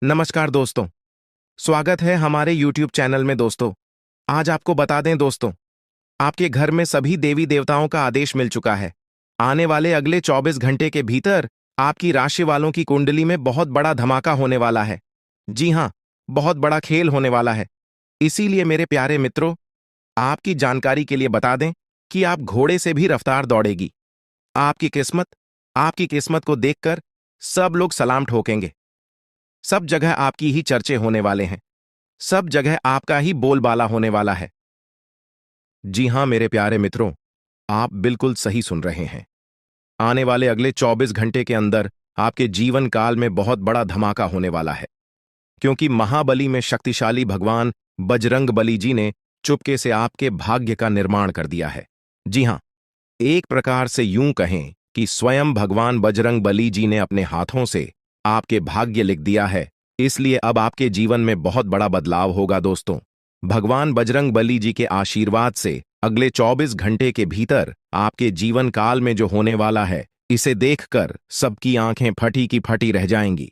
नमस्कार दोस्तों। स्वागत है हमारे YouTube चैनल में दोस्तों। आज आपको बता दें दोस्तों, आपके घर में सभी देवी देवताओं का आदेश मिल चुका है। आने वाले अगले 24 घंटे के भीतर आपकी राशि वालों की कुंडली में बहुत बड़ा धमाका होने वाला है। जी हाँ, बहुत बड़ा खेल होने वाला है। इसीलिए मेरे प्यारे मित्रों, आपकी जानकारी के लिए बता दें कि आप घोड़े से भी रफ्तार दौड़ेगी। आपकी किस्मत आपकी किस्मत को देखकर सब लोग सलाम ठोकेंगे। सब जगह आपकी ही चर्चे होने वाले हैं। सब जगह आपका ही बोलबाला होने वाला है। जी हां मेरे प्यारे मित्रों, आप बिल्कुल सही सुन रहे हैं। आने वाले अगले 24 घंटे के अंदर आपके जीवन काल में बहुत बड़ा धमाका होने वाला है, क्योंकि महाबली में शक्तिशाली भगवान बजरंग बली जी ने चुपके से आपके भाग्य का निर्माण कर दिया है। जी हां, एक प्रकार से यूं कहें कि स्वयं भगवान बजरंग बली जी ने अपने हाथों से आपके भाग्य लिख दिया है। इसलिए अब आपके जीवन में बहुत बड़ा बदलाव होगा दोस्तों। भगवान बजरंग बली जी के आशीर्वाद से अगले 24 घंटे के भीतर आपके जीवन काल में जो होने वाला है, इसे देखकर सबकी आंखें फटी की फटी रह जाएंगी।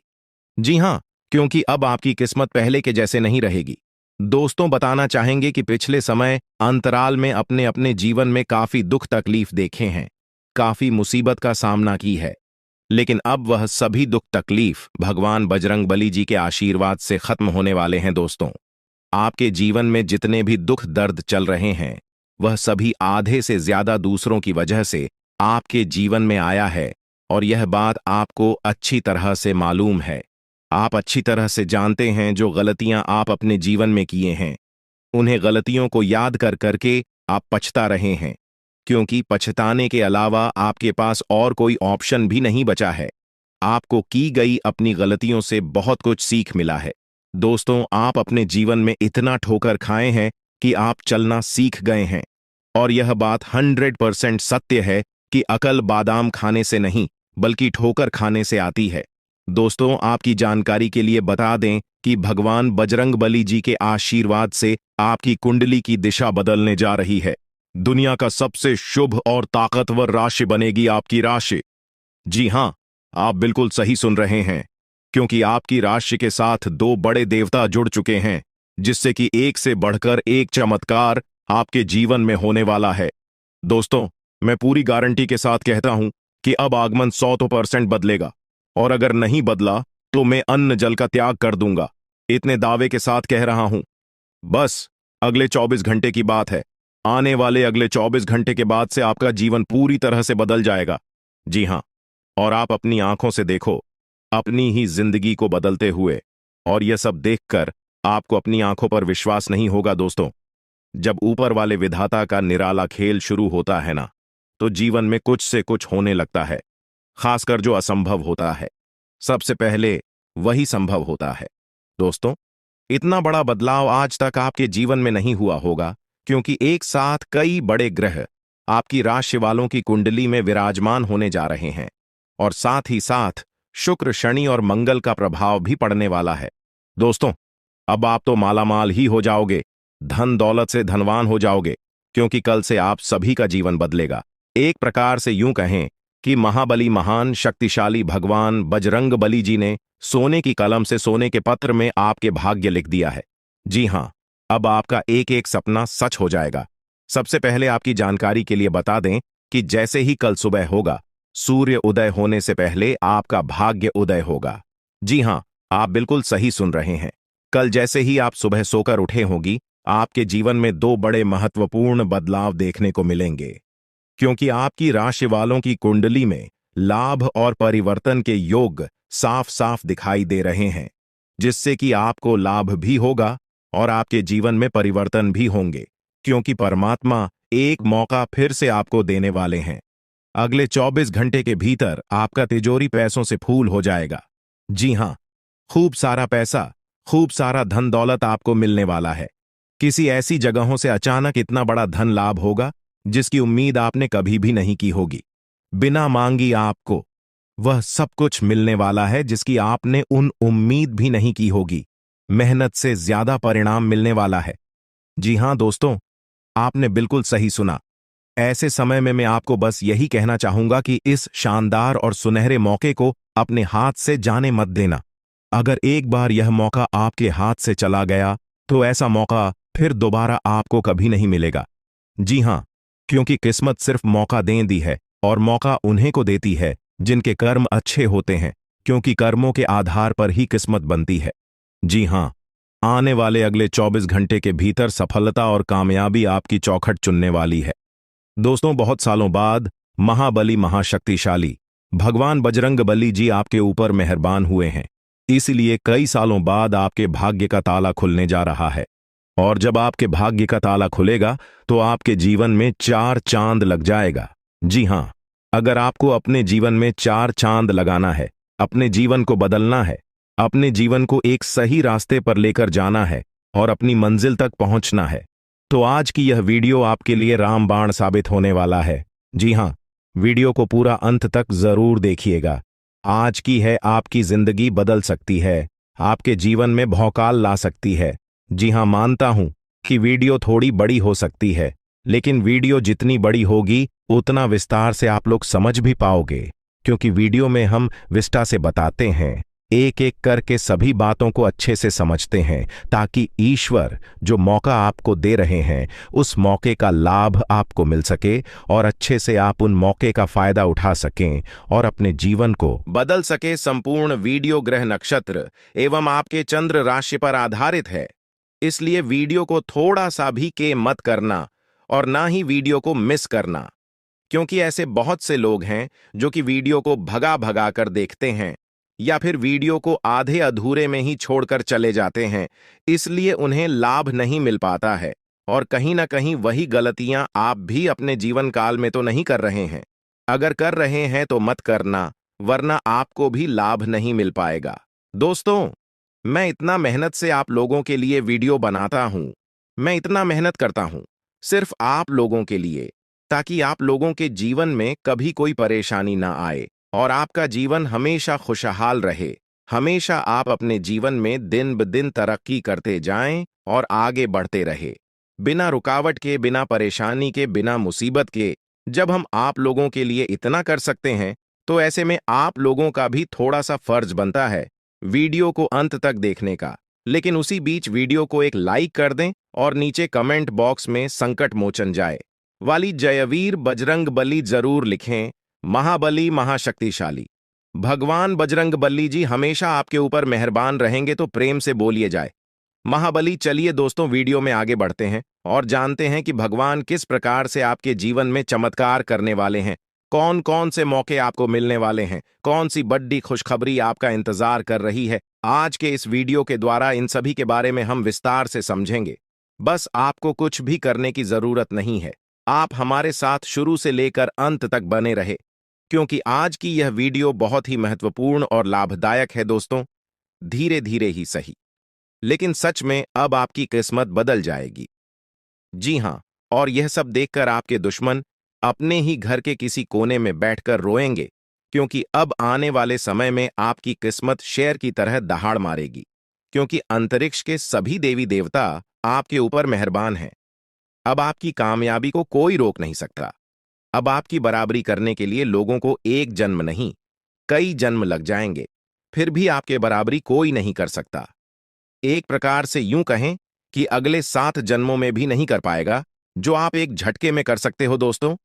जी हां, क्योंकि अब आपकी किस्मत पहले के जैसे नहीं रहेगी। दोस्तों, बताना चाहेंगे कि पिछले समय अंतराल में अपने अपने जीवन में काफी दुख तकलीफ देखे हैं, काफी मुसीबत का सामना की है, लेकिन अब वह सभी दुख तकलीफ भगवान बजरंग बली जी के आशीर्वाद से खत्म होने वाले हैं दोस्तों। आपके जीवन में जितने भी दुख दर्द चल रहे हैं, वह सभी आधे से ज्यादा दूसरों की वजह से आपके जीवन में आया है, और यह बात आपको अच्छी तरह से मालूम है। आप अच्छी तरह से जानते हैं जो गलतियां आप अपने जीवन में किए हैं, उन्हें गलतियों को याद कर करके आप पछता रहे हैं, क्योंकि पछताने के अलावा आपके पास और कोई ऑप्शन भी नहीं बचा है। आपको की गई अपनी गलतियों से बहुत कुछ सीख मिला है। दोस्तों, आप अपने जीवन में इतना ठोकर खाए हैं कि आप चलना सीख गए हैं, और यह बात 100% सत्य है कि अकल बादाम खाने से नहीं बल्कि ठोकर खाने से आती है। दोस्तों, आपकी जानकारी के लिए बता दें कि भगवान बजरंग बली जी के आशीर्वाद से आपकी कुंडली की दिशा बदलने जा रही है। दुनिया का सबसे शुभ और ताकतवर राशि बनेगी आपकी राशि। जी हां, आप बिल्कुल सही सुन रहे हैं, क्योंकि आपकी राशि के साथ दो बड़े देवता जुड़ चुके हैं, जिससे कि एक से बढ़कर एक चमत्कार आपके जीवन में होने वाला है। दोस्तों, मैं पूरी गारंटी के साथ कहता हूं कि अब आगमन 100% बदलेगा, और अगर नहीं बदला तो मैं अन्न जल का त्याग कर दूंगा। इतने दावे के साथ कह रहा हूं। बस अगले 24 घंटे की बात है। आने वाले अगले 24 घंटे के बाद से आपका जीवन पूरी तरह से बदल जाएगा। जी हां, और आप अपनी आंखों से देखो अपनी ही जिंदगी को बदलते हुए, और यह सब देखकर आपको अपनी आंखों पर विश्वास नहीं होगा दोस्तों। जब ऊपर वाले विधाता का निराला खेल शुरू होता है ना, तो जीवन में कुछ से कुछ होने लगता है। खासकर जो असंभव होता है, सबसे पहले वही संभव होता है। दोस्तों, इतना बड़ा बदलाव आज तक आपके जीवन में नहीं हुआ होगा, क्योंकि एक साथ कई बड़े ग्रह आपकी राशि वालों की कुंडली में विराजमान होने जा रहे हैं, और साथ ही साथ शुक्र, शनि और मंगल का प्रभाव भी पड़ने वाला है। दोस्तों, अब आप तो मालामाल ही हो जाओगे, धन दौलत से धनवान हो जाओगे, क्योंकि कल से आप सभी का जीवन बदलेगा। एक प्रकार से यूं कहें कि महाबली महान शक्तिशाली भगवान बजरंग बली जी ने सोने की कलम से सोने के पत्र में आपके भाग्य लिख दिया है। जी हां, अब आपका एक एक सपना सच हो जाएगा। सबसे पहले आपकी जानकारी के लिए बता दें कि जैसे ही कल सुबह होगा, सूर्य उदय होने से पहले आपका भाग्य उदय होगा। जी हां, आप बिल्कुल सही सुन रहे हैं। कल जैसे ही आप सुबह सोकर उठे होंगी, आपके जीवन में दो बड़े महत्वपूर्ण बदलाव देखने को मिलेंगे, क्योंकि आपकी राशि वालों की कुंडली में लाभ और परिवर्तन के योग साफ साफ दिखाई दे रहे हैं, जिससे कि आपको लाभ भी होगा और आपके जीवन में परिवर्तन भी होंगे, क्योंकि परमात्मा एक मौका फिर से आपको देने वाले हैं। अगले 24 घंटे के भीतर आपका तिजोरी पैसों से फूल हो जाएगा। जी हां, खूब सारा पैसा, खूब सारा धन दौलत आपको मिलने वाला है। किसी ऐसी जगहों से अचानक इतना बड़ा धन लाभ होगा जिसकी उम्मीद आपने कभी भी नहीं की होगी। बिना मांगी आपको वह सब कुछ मिलने वाला है जिसकी आपने उन उम्मीद भी नहीं की होगी। मेहनत से ज्यादा परिणाम मिलने वाला है। जी हां दोस्तों, आपने बिल्कुल सही सुना। ऐसे समय में मैं आपको बस यही कहना चाहूंगा कि इस शानदार और सुनहरे मौके को अपने हाथ से जाने मत देना। अगर एक बार यह मौका आपके हाथ से चला गया तो ऐसा मौका फिर दोबारा आपको कभी नहीं मिलेगा। जी हाँ, क्योंकि किस्मत सिर्फ मौका दी है, और मौका उन्हें को देती है जिनके कर्म अच्छे होते हैं, क्योंकि कर्मों के आधार पर ही किस्मत बनती है। जी हाँ, आने वाले अगले 24 घंटे के भीतर सफलता और कामयाबी आपकी चौखट चुनने वाली है। दोस्तों, बहुत सालों बाद महाबली महाशक्तिशाली भगवान बजरंगबली जी आपके ऊपर मेहरबान हुए हैं। इसलिए कई सालों बाद आपके भाग्य का ताला खुलने जा रहा है। और जब आपके भाग्य का ताला खुलेगा तो आपके जीवन में 4 चांद लग जाएगा। जी हाँ, अगर आपको अपने जीवन में 4 चांद लगाना है, अपने जीवन को बदलना है, अपने जीवन को एक सही रास्ते पर लेकर जाना है और अपनी मंजिल तक पहुंचना है, तो आज की यह वीडियो आपके लिए रामबाण साबित होने वाला है। जी हाँ, वीडियो को पूरा अंत तक जरूर देखिएगा। आज की है आपकी जिंदगी बदल सकती है, आपके जीवन में भौकाल ला सकती है। जी हाँ, मानता हूं कि वीडियो थोड़ी बड़ी हो सकती है, लेकिन वीडियो जितनी बड़ी होगी उतना विस्तार से आप लोग समझ भी पाओगे, क्योंकि वीडियो में हम विस्तार से बताते हैं, एक एक करके सभी बातों को अच्छे से समझते हैं, ताकि ईश्वर जो मौका आपको दे रहे हैं उस मौके का लाभ आपको मिल सके और अच्छे से आप उन मौके का फायदा उठा सकें और अपने जीवन को बदल सके। संपूर्ण वीडियो ग्रह नक्षत्र एवं आपके चंद्र राशि पर आधारित है, इसलिए वीडियो को थोड़ा सा भी के मत करना और ना ही वीडियो को मिस करना, क्योंकि ऐसे बहुत से लोग हैं जो कि वीडियो को भगा भगा कर देखते हैं या फिर वीडियो को आधे अधूरे में ही छोड़कर चले जाते हैं, इसलिए उन्हें लाभ नहीं मिल पाता है। और कहीं ना कहीं वही गलतियां आप भी अपने जीवन काल में तो नहीं कर रहे हैं। अगर कर रहे हैं तो मत करना, वरना आपको भी लाभ नहीं मिल पाएगा। दोस्तों, मैं इतना मेहनत से आप लोगों के लिए वीडियो बनाता हूं, मैं इतना मेहनत करता हूं सिर्फ आप लोगों के लिए, ताकि आप लोगों के जीवन में कभी कोई परेशानी ना आए और आपका जीवन हमेशा खुशहाल रहे। हमेशा आप अपने जीवन में दिन ब दिन तरक्की करते जाएं और आगे बढ़ते रहे, बिना रुकावट के, बिना परेशानी के, बिना मुसीबत के। जब हम आप लोगों के लिए इतना कर सकते हैं, तो ऐसे में आप लोगों का भी थोड़ा सा फर्ज बनता है वीडियो को अंत तक देखने का। लेकिन उसी बीच वीडियो को एक लाइक कर दें और नीचे कमेंट बॉक्स में संकट मोचन जाए वाली जयवीर बजरंगबली जरूर लिखें। महाबली महाशक्तिशाली भगवान बजरंगबली जी हमेशा आपके ऊपर मेहरबान रहेंगे, तो प्रेम से बोलिए जाए महाबली। चलिए दोस्तों, वीडियो में आगे बढ़ते हैं और जानते हैं कि भगवान किस प्रकार से आपके जीवन में चमत्कार करने वाले हैं, कौन कौन से मौके आपको मिलने वाले हैं, कौन सी बड़ी खुशखबरी आपका इंतजार कर रही है। आज के इस वीडियो के द्वारा इन सभी के बारे में हम विस्तार से समझेंगे। बस आपको कुछ भी करने की जरूरत नहीं है, आप हमारे साथ शुरू से लेकर अंत तक बने रहे, क्योंकि आज की यह वीडियो बहुत ही महत्वपूर्ण और लाभदायक है। दोस्तों, धीरे धीरे ही सही, लेकिन सच में अब आपकी किस्मत बदल जाएगी। जी हां, और यह सब देखकर आपके दुश्मन अपने ही घर के किसी कोने में बैठकर रोएंगे, क्योंकि अब आने वाले समय में आपकी किस्मत शेर की तरह दहाड़ मारेगी, क्योंकि अंतरिक्ष के सभी देवी देवता आपके ऊपर मेहरबान हैं। अब आपकी कामयाबी को कोई रोक नहीं सकता। अब आपकी बराबरी करने के लिए लोगों को एक जन्म नहीं, कई जन्म लग जाएंगे, फिर भी आपके बराबरी कोई नहीं कर सकता। एक प्रकार से यूं कहें कि अगले 7 जन्मों में भी नहीं कर पाएगा जो आप एक झटके में कर सकते हो। दोस्तों,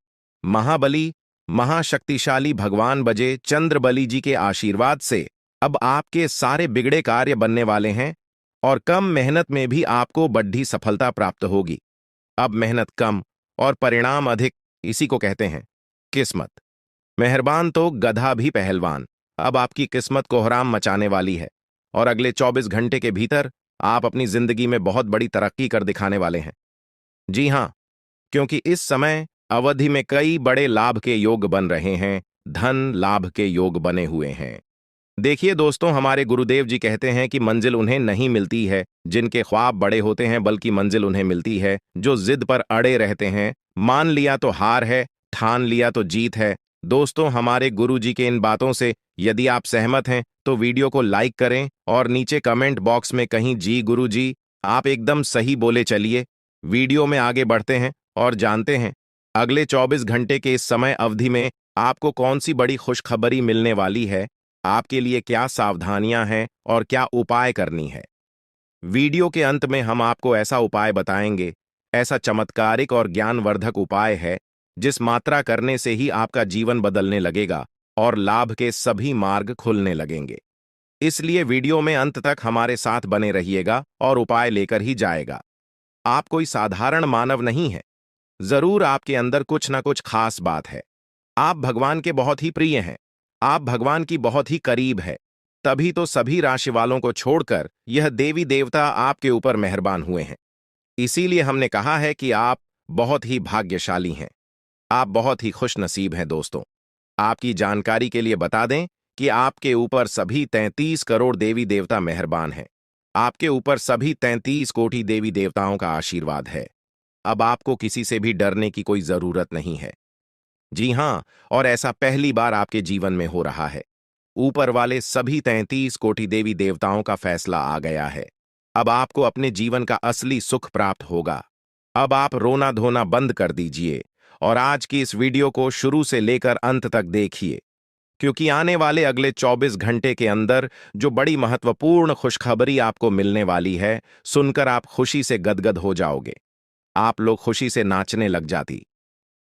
महाबली महाशक्तिशाली भगवान बजे चंद्रबली जी के आशीर्वाद से अब आपके सारे बिगड़े कार्य बनने वाले हैं और कम मेहनत में भी आपको बड़ी सफलता प्राप्त होगी। अब मेहनत कम और परिणाम अधिक, इसी को कहते हैं किस्मत। मेहरबान तो गधा भी पहलवान। अब आपकी किस्मत कोहराम मचाने वाली है और अगले 24 घंटे के भीतर आप अपनी जिंदगी में बहुत बड़ी तरक्की कर दिखाने वाले हैं। जी हां, क्योंकि इस समय अवधि में कई बड़े लाभ के योग बन रहे हैं, धन लाभ के योग बने हुए हैं। देखिए दोस्तों, हमारे गुरुदेव जी कहते हैं कि मंजिल उन्हें नहीं मिलती है जिनके ख्वाब बड़े होते हैं, बल्कि मंजिल उन्हें मिलती है जो जिद पर अड़े रहते हैं। मान लिया तो हार है, ठान लिया तो जीत है। दोस्तों, हमारे गुरु जी के इन बातों से यदि आप सहमत हैं तो वीडियो को लाइक करें और नीचे कमेंट बॉक्स में कहीं जी गुरु जी आप एकदम सही बोले। चलिए वीडियो में आगे बढ़ते हैं और जानते हैं अगले 24 घंटे के इस समय अवधि में आपको कौन सी बड़ी खुशखबरी मिलने वाली है। आपके लिए क्या सावधानियां हैं और क्या उपाय करनी है। वीडियो के अंत में हम आपको ऐसा उपाय बताएंगे, ऐसा चमत्कारिक और ज्ञानवर्धक उपाय है जिस मात्रा करने से ही आपका जीवन बदलने लगेगा और लाभ के सभी मार्ग खुलने लगेंगे। इसलिए वीडियो में अंत तक हमारे साथ बने रहिएगा और उपाय लेकर ही जाएगा। आप कोई साधारण मानव नहीं है, जरूर आपके अंदर कुछ ना कुछ खास बात है। आप भगवान के बहुत ही प्रिय हैं, आप भगवान की बहुत ही करीब है। तभी तो सभी राशि वालों को छोड़कर यह देवी देवता आपके ऊपर मेहरबान हुए हैं। इसीलिए हमने कहा है कि आप बहुत ही भाग्यशाली हैं, आप बहुत ही खुशनसीब हैं दोस्तों। आपकी जानकारी के लिए बता दें कि आपके ऊपर सभी 33 करोड़ देवी देवता मेहरबान हैं। आपके ऊपर सभी 33 कोटि देवी देवताओं का आशीर्वाद है। अब आपको किसी से भी डरने की कोई जरूरत नहीं है। जी हां, और ऐसा पहली बार आपके जीवन में हो रहा है। ऊपर वाले सभी 33 कोटि देवी देवताओं का फैसला आ गया है। अब आपको अपने जीवन का असली सुख प्राप्त होगा। अब आप रोना धोना बंद कर दीजिए और आज की इस वीडियो को शुरू से लेकर अंत तक देखिए, क्योंकि आने वाले अगले 24 घंटे के अंदर जो बड़ी महत्वपूर्ण खुशखबरी आपको मिलने वाली है, सुनकर आप खुशी से गदगद हो जाओगे। आप लोग खुशी से नाचने लग जाती।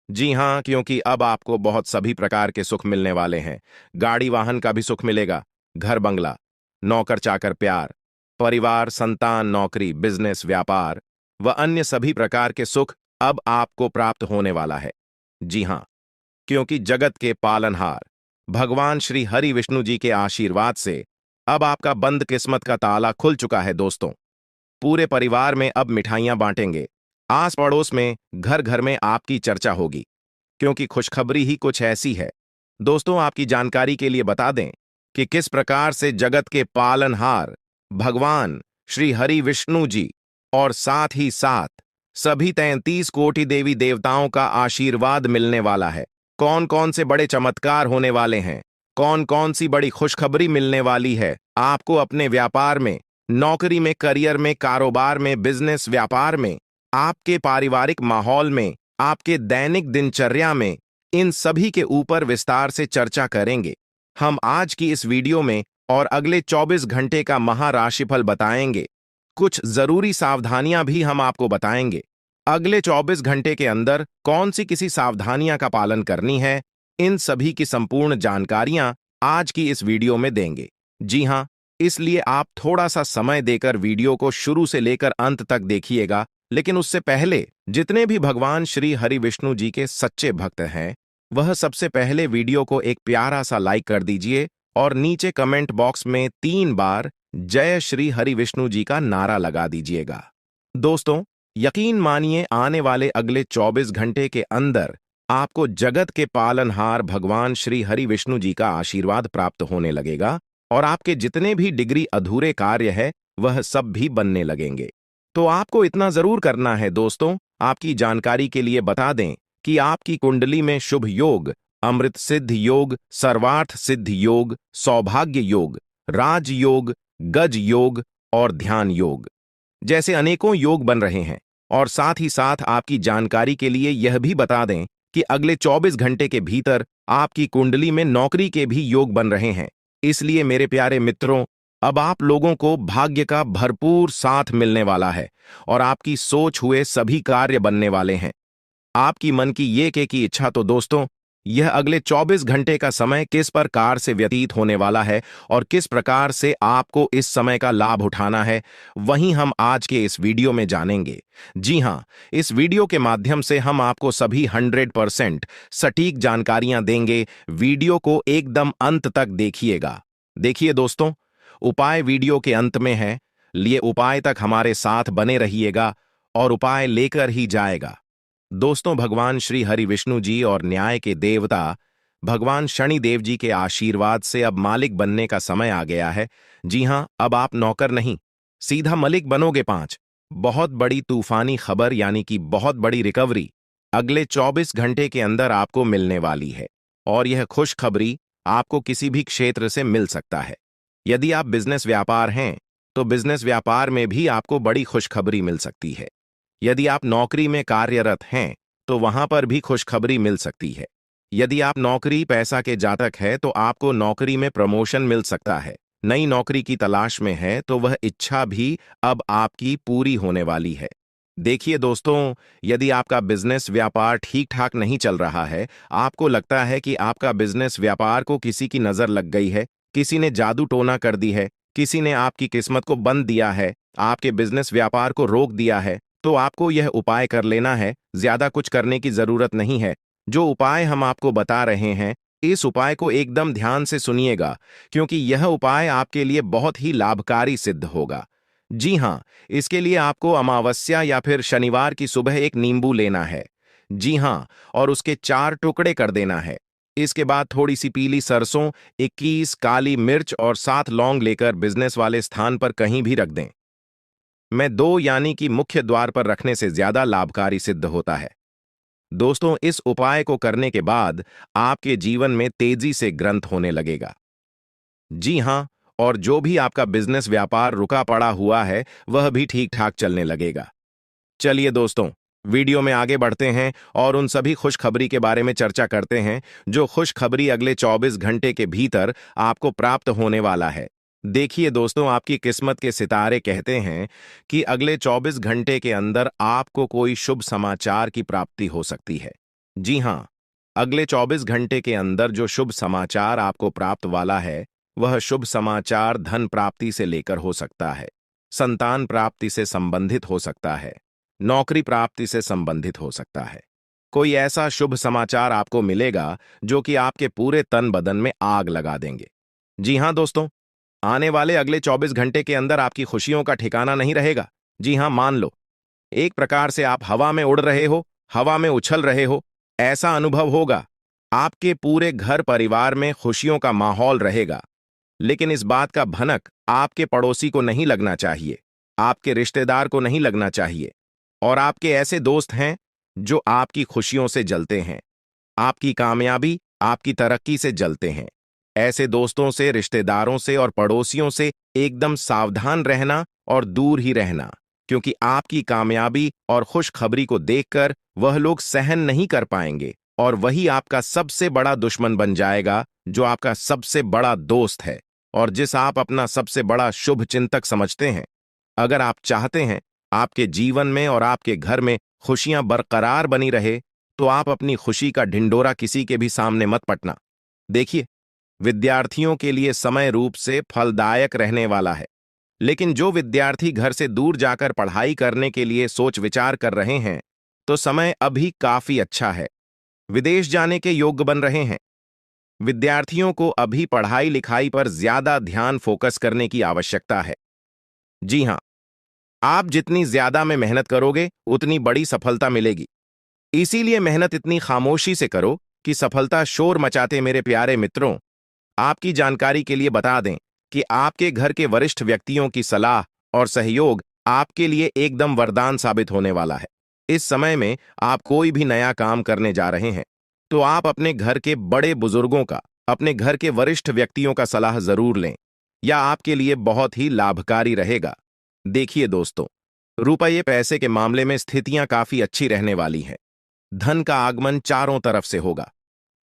जी हां, क्योंकि अब आपको बहुत सभी प्रकार के सुख मिलने वाले हैं। गाड़ी वाहन का भी सुख मिलेगा, घर बंगला, नौकर चाकर प्यार, परिवार, संतान, नौकरी, बिजनेस, व्यापार व अन्य सभी प्रकार के सुख अब आपको प्राप्त होने वाला है। जी हां, क्योंकि जगत के पालनहार भगवान श्री हरि विष्णु जी के आशीर्वाद से अब आपका बंद किस्मत का ताला खुल चुका है दोस्तों। पूरे परिवार में अब मिठाइयां बांटेंगे, आस पड़ोस में, घर घर में आपकी चर्चा होगी, क्योंकि खुशखबरी ही कुछ ऐसी है। दोस्तों, आपकी जानकारी के लिए बता दें कि किस प्रकार से जगत के पालनहार भगवान श्री हरि विष्णु जी और साथ ही साथ सभी 33 कोटि देवी देवताओं का आशीर्वाद मिलने वाला है। कौन कौन से बड़े चमत्कार होने वाले हैं, कौन कौन सी बड़ी खुशखबरी मिलने वाली है आपको अपने व्यापार में, नौकरी में, करियर में, कारोबार में, बिजनेस, व्यापार में, आपके पारिवारिक माहौल में, आपके दैनिक दिनचर्या में, इन सभी के ऊपर विस्तार से चर्चा करेंगे। हम आज की इस वीडियो में और अगले 24 घंटे का महाराशिफल बताएंगे। कुछ जरूरी सावधानियां भी हम आपको बताएंगे। अगले 24 घंटे के अंदर कौन सी किसी सावधानियां का पालन करनी है, इन सभी की संपूर्ण जानकारियां आज की इस वीडियो में देंगे। जी हां, इसलिए आप थोड़ा सा समय देकर वीडियो को शुरू से लेकर अंत तक देखिएगा। लेकिन उससे पहले जितने भी भगवान श्री हरि विष्णु जी के सच्चे भक्त हैं, वह सबसे पहले वीडियो को एक प्यारा सा लाइक कर दीजिए और नीचे कमेंट बॉक्स में 3 बार जय श्री हरि विष्णु जी का नारा लगा दीजिएगा। दोस्तों, यकीन मानिए, आने वाले अगले 24 घंटे के अंदर आपको जगत के पालनहार भगवान श्री हरि विष्णु जी का आशीर्वाद प्राप्त होने लगेगा और आपके जितने भी डिग्री अधूरे कार्य है वह सब भी बनने लगेंगे। तो आपको इतना जरूर करना है दोस्तों, आपकी जानकारी के लिए बता दें कि आपकी कुंडली में शुभ योग, अमृत सिद्ध योग, सर्वार्थ सिद्ध योग, सौभाग्य योग, राज योग, गज योग और ध्यान योग जैसे अनेकों योग बन रहे हैं। और साथ ही साथ आपकी जानकारी के लिए यह भी बता दें कि अगले 24 घंटे के भीतर आपकी कुंडली में नौकरी के भी योग बन रहे हैं। इसलिए मेरे प्यारे मित्रों, अब आप लोगों को भाग्य का भरपूर साथ मिलने वाला है और आपकी सोच हुए सभी कार्य बनने वाले हैं। आपकी मन की ये की इच्छा। तो दोस्तों, यह अगले 24 घंटे का समय किस प्रकार से व्यतीत होने वाला है और किस प्रकार से आपको इस समय का लाभ उठाना है, वहीं हम आज के इस वीडियो में जानेंगे। जी हां, इस वीडियो के माध्यम से हम आपको सभी 100% सटीक जानकारियां देंगे। वीडियो को एकदम अंत तक देखिएगा। देखिए दोस्तों, उपाय वीडियो के अंत में है, लिए उपाय तक हमारे साथ बने रहिएगा और उपाय लेकर ही जाएगा। दोस्तों, भगवान श्री हरि विष्णु जी और न्याय के देवता भगवान शनि देव जी के आशीर्वाद से अब मालिक बनने का समय आ गया है। जी हां, अब आप नौकर नहीं, सीधा मलिक बनोगे। 5 बहुत बड़ी तूफानी खबर यानी कि बहुत बड़ी रिकवरी अगले 24 घंटे के अंदर आपको मिलने वाली है और यह खुशखबरी आपको किसी भी क्षेत्र से मिल सकता है। यदि आप बिजनेस व्यापार हैं तो बिजनेस व्यापार में भी आपको बड़ी खुशखबरी मिल सकती है। यदि आप नौकरी में कार्यरत हैं तो वहां पर भी खुशखबरी मिल सकती है। यदि आप नौकरी पैसा के जातक है तो आपको नौकरी में प्रमोशन मिल सकता है। नई नौकरी की तलाश में है तो वह इच्छा भी अब आपकी पूरी होने वाली है। देखिए दोस्तों, यदि आपका बिजनेस व्यापार ठीक ठाक नहीं चल रहा है, आपको लगता है कि आपका बिजनेस व्यापार को किसी की नजर लग गई है, किसी ने जादू टोना कर दी है, किसी ने आपकी किस्मत को बंद दिया है, आपके बिजनेस व्यापार को रोक दिया है, तो आपको यह उपाय कर लेना है। ज्यादा कुछ करने की जरूरत नहीं है। जो उपाय हम आपको बता रहे हैं, इस उपाय को एकदम ध्यान से सुनिएगा, क्योंकि यह उपाय आपके लिए बहुत ही लाभकारी सिद्ध होगा। जी हाँ, इसके लिए आपको अमावस्या या फिर शनिवार की सुबह एक नींबू लेना है। जी हाँ, और उसके 4 टुकड़े कर देना है। इसके बाद थोड़ी सी पीली सरसों, 21 काली मिर्च और 7 लौंग लेकर बिजनेस वाले स्थान पर कहीं भी रख दें। मैं 2 यानी कि मुख्य द्वार पर रखने से ज्यादा लाभकारी सिद्ध होता है। दोस्तों, इस उपाय को करने के बाद आपके जीवन में तेजी से ग्रंथ होने लगेगा। जी हाँ, और जो भी आपका बिजनेस व्यापार रुका पड़ा हुआ है, वह भी ठीक ठाक चलने लगेगा। चलिए दोस्तों, वीडियो में आगे बढ़ते हैं और उन सभी खुशखबरी के बारे में चर्चा करते हैं जो खुशखबरी अगले 24 घंटे के भीतर आपको प्राप्त होने वाला है। देखिए दोस्तों, आपकी किस्मत के सितारे कहते हैं कि अगले 24 घंटे के अंदर आपको कोई शुभ समाचार की प्राप्ति हो सकती है। जी हाँ, अगले 24 घंटे के अंदर जो शुभ समाचार आपको प्राप्त वाला है, वह शुभ समाचार धन प्राप्ति से लेकर हो सकता है, संतान प्राप्ति से संबंधित हो सकता है, नौकरी प्राप्ति से संबंधित हो सकता है। कोई ऐसा शुभ समाचार आपको मिलेगा जो कि आपके पूरे तन बदन में आग लगा देंगे। जी हाँ दोस्तों, आने वाले अगले 24 घंटे के अंदर आपकी खुशियों का ठिकाना नहीं रहेगा। जी हाँ, मान लो एक प्रकार से आप हवा में उड़ रहे हो, हवा में उछल रहे हो, ऐसा अनुभव होगा। आपके पूरे घर परिवार में खुशियों का माहौल रहेगा। लेकिन इस बात का भनक आपके पड़ोसी को नहीं लगना चाहिए, आपके रिश्तेदार को नहीं लगना चाहिए, और आपके ऐसे दोस्त हैं जो आपकी खुशियों से जलते हैं, आपकी कामयाबी, आपकी तरक्की से जलते हैं। ऐसे दोस्तों से, रिश्तेदारों से और पड़ोसियों से एकदम सावधान रहना और दूर ही रहना, क्योंकि आपकी कामयाबी और खुशखबरी को देखकर वह लोग सहन नहीं कर पाएंगे और वही आपका सबसे बड़ा दुश्मन बन जाएगा, जो आपका सबसे बड़ा दोस्त है और जिस आप अपना सबसे बड़ा शुभ चिंतक समझते हैं। अगर आप चाहते हैं आपके जीवन में और आपके घर में खुशियां बरकरार बनी रहे, तो आप अपनी खुशी का ढिंडोरा किसी के भी सामने मत पटना। देखिए, विद्यार्थियों के लिए समय रूप से फलदायक रहने वाला है, लेकिन जो विद्यार्थी घर से दूर जाकर पढ़ाई करने के लिए सोच विचार कर रहे हैं, तो समय अभी काफी अच्छा है। विदेश जाने के योग्य बन रहे हैं। विद्यार्थियों को अभी पढ़ाई लिखाई पर ज्यादा ध्यान फोकस करने की आवश्यकता है। जी हाँ, आप जितनी ज्यादा में मेहनत करोगे, उतनी बड़ी सफलता मिलेगी। इसीलिए मेहनत इतनी खामोशी से करो कि सफलता शोर मचाते। मेरे प्यारे मित्रों, आपकी जानकारी के लिए बता दें कि आपके घर के वरिष्ठ व्यक्तियों की सलाह और सहयोग आपके लिए एकदम वरदान साबित होने वाला है। इस समय में आप कोई भी नया काम करने जा रहे हैं, तो आप अपने घर के बड़े बुजुर्गों का, अपने घर के वरिष्ठ व्यक्तियों का सलाह जरूर लें, या आपके लिए बहुत ही लाभकारी रहेगा। देखिए दोस्तों, रुपये पैसे के मामले में स्थितियां काफी अच्छी रहने वाली हैं। धन का आगमन चारों तरफ से होगा।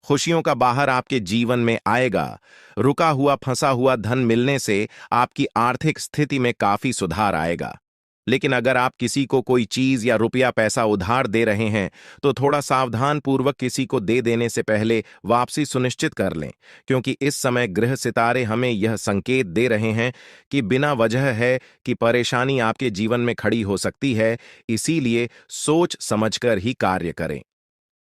खुशियों का बाहर आपके जीवन में आएगा। रुका हुआ फंसा हुआ धन मिलने से आपकी आर्थिक स्थिति में काफी सुधार आएगा। लेकिन अगर आप किसी को कोई चीज या रुपया पैसा उधार दे रहे हैं, तो थोड़ा सावधान पूर्वक किसी को दे देने से पहले वापसी सुनिश्चित कर लें, क्योंकि इस समय ग्रह सितारे हमें यह संकेत दे रहे हैं कि बिना वजह है कि परेशानी आपके जीवन में खड़ी हो सकती है। इसीलिए सोच समझकर ही कार्य करें।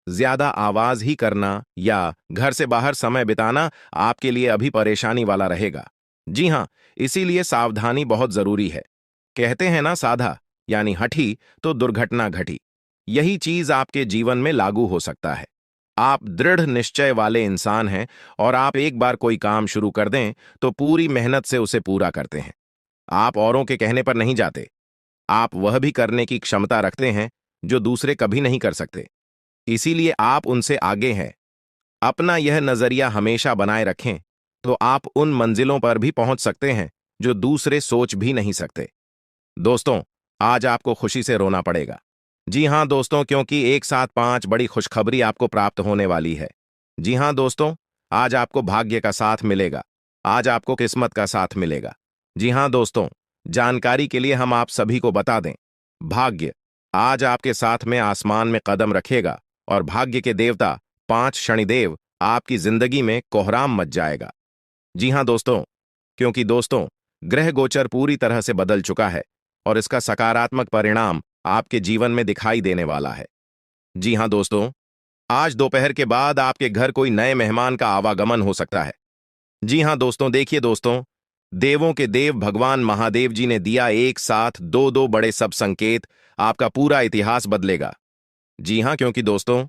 ज्यादा आवाज ही करना या घर से बाहर समय बिताना आपके लिए अभी परेशानी वाला रहेगा। जी हाँ, इसीलिए सावधानी बहुत जरूरी है। कहते हैं ना, साधा यानी हठी तो दुर्घटना घटी। यही चीज आपके जीवन में लागू हो सकता है। आप दृढ़ निश्चय वाले इंसान हैं और आप एक बार कोई काम शुरू कर दें तो पूरी मेहनत से उसे पूरा करते हैं। आप औरों के कहने पर नहीं जाते। आप वह भी करने की क्षमता रखते हैं जो दूसरे कभी नहीं कर सकते। इसीलिए आप उनसे आगे हैं। अपना यह नजरिया हमेशा बनाए रखें, तो आप उन मंजिलों पर भी पहुंच सकते हैं जो दूसरे सोच भी नहीं सकते। दोस्तों, आज आपको खुशी से रोना पड़ेगा। जी हां दोस्तों, क्योंकि एक साथ 5 बड़ी खुशखबरी आपको प्राप्त होने वाली है। जी हाँ दोस्तों, आज आपको भाग्य का साथ मिलेगा। आज आपको किस्मत का साथ मिलेगा। जी हाँ दोस्तों, जानकारी के लिए हम आप सभी को बता दें, भाग्य आज आपके साथ में आसमान में कदम रखेगा और भाग्य के देवता 5 शनिदेव आपकी जिंदगी में कोहराम मच जाएगा। जी हाँ दोस्तों, क्योंकि दोस्तों ग्रह गोचर पूरी तरह से बदल चुका है और इसका सकारात्मक परिणाम आपके जीवन में दिखाई देने वाला है। जी हाँ दोस्तों, आज दोपहर के बाद आपके घर कोई नए मेहमान का आवागमन हो सकता है। जी हां दोस्तों, देखिए दोस्तों, देवों के देव भगवान महादेव जी ने दिया एक साथ दो दो बड़े सब संकेत, आपका पूरा इतिहास बदलेगा। जी हां, क्योंकि दोस्तों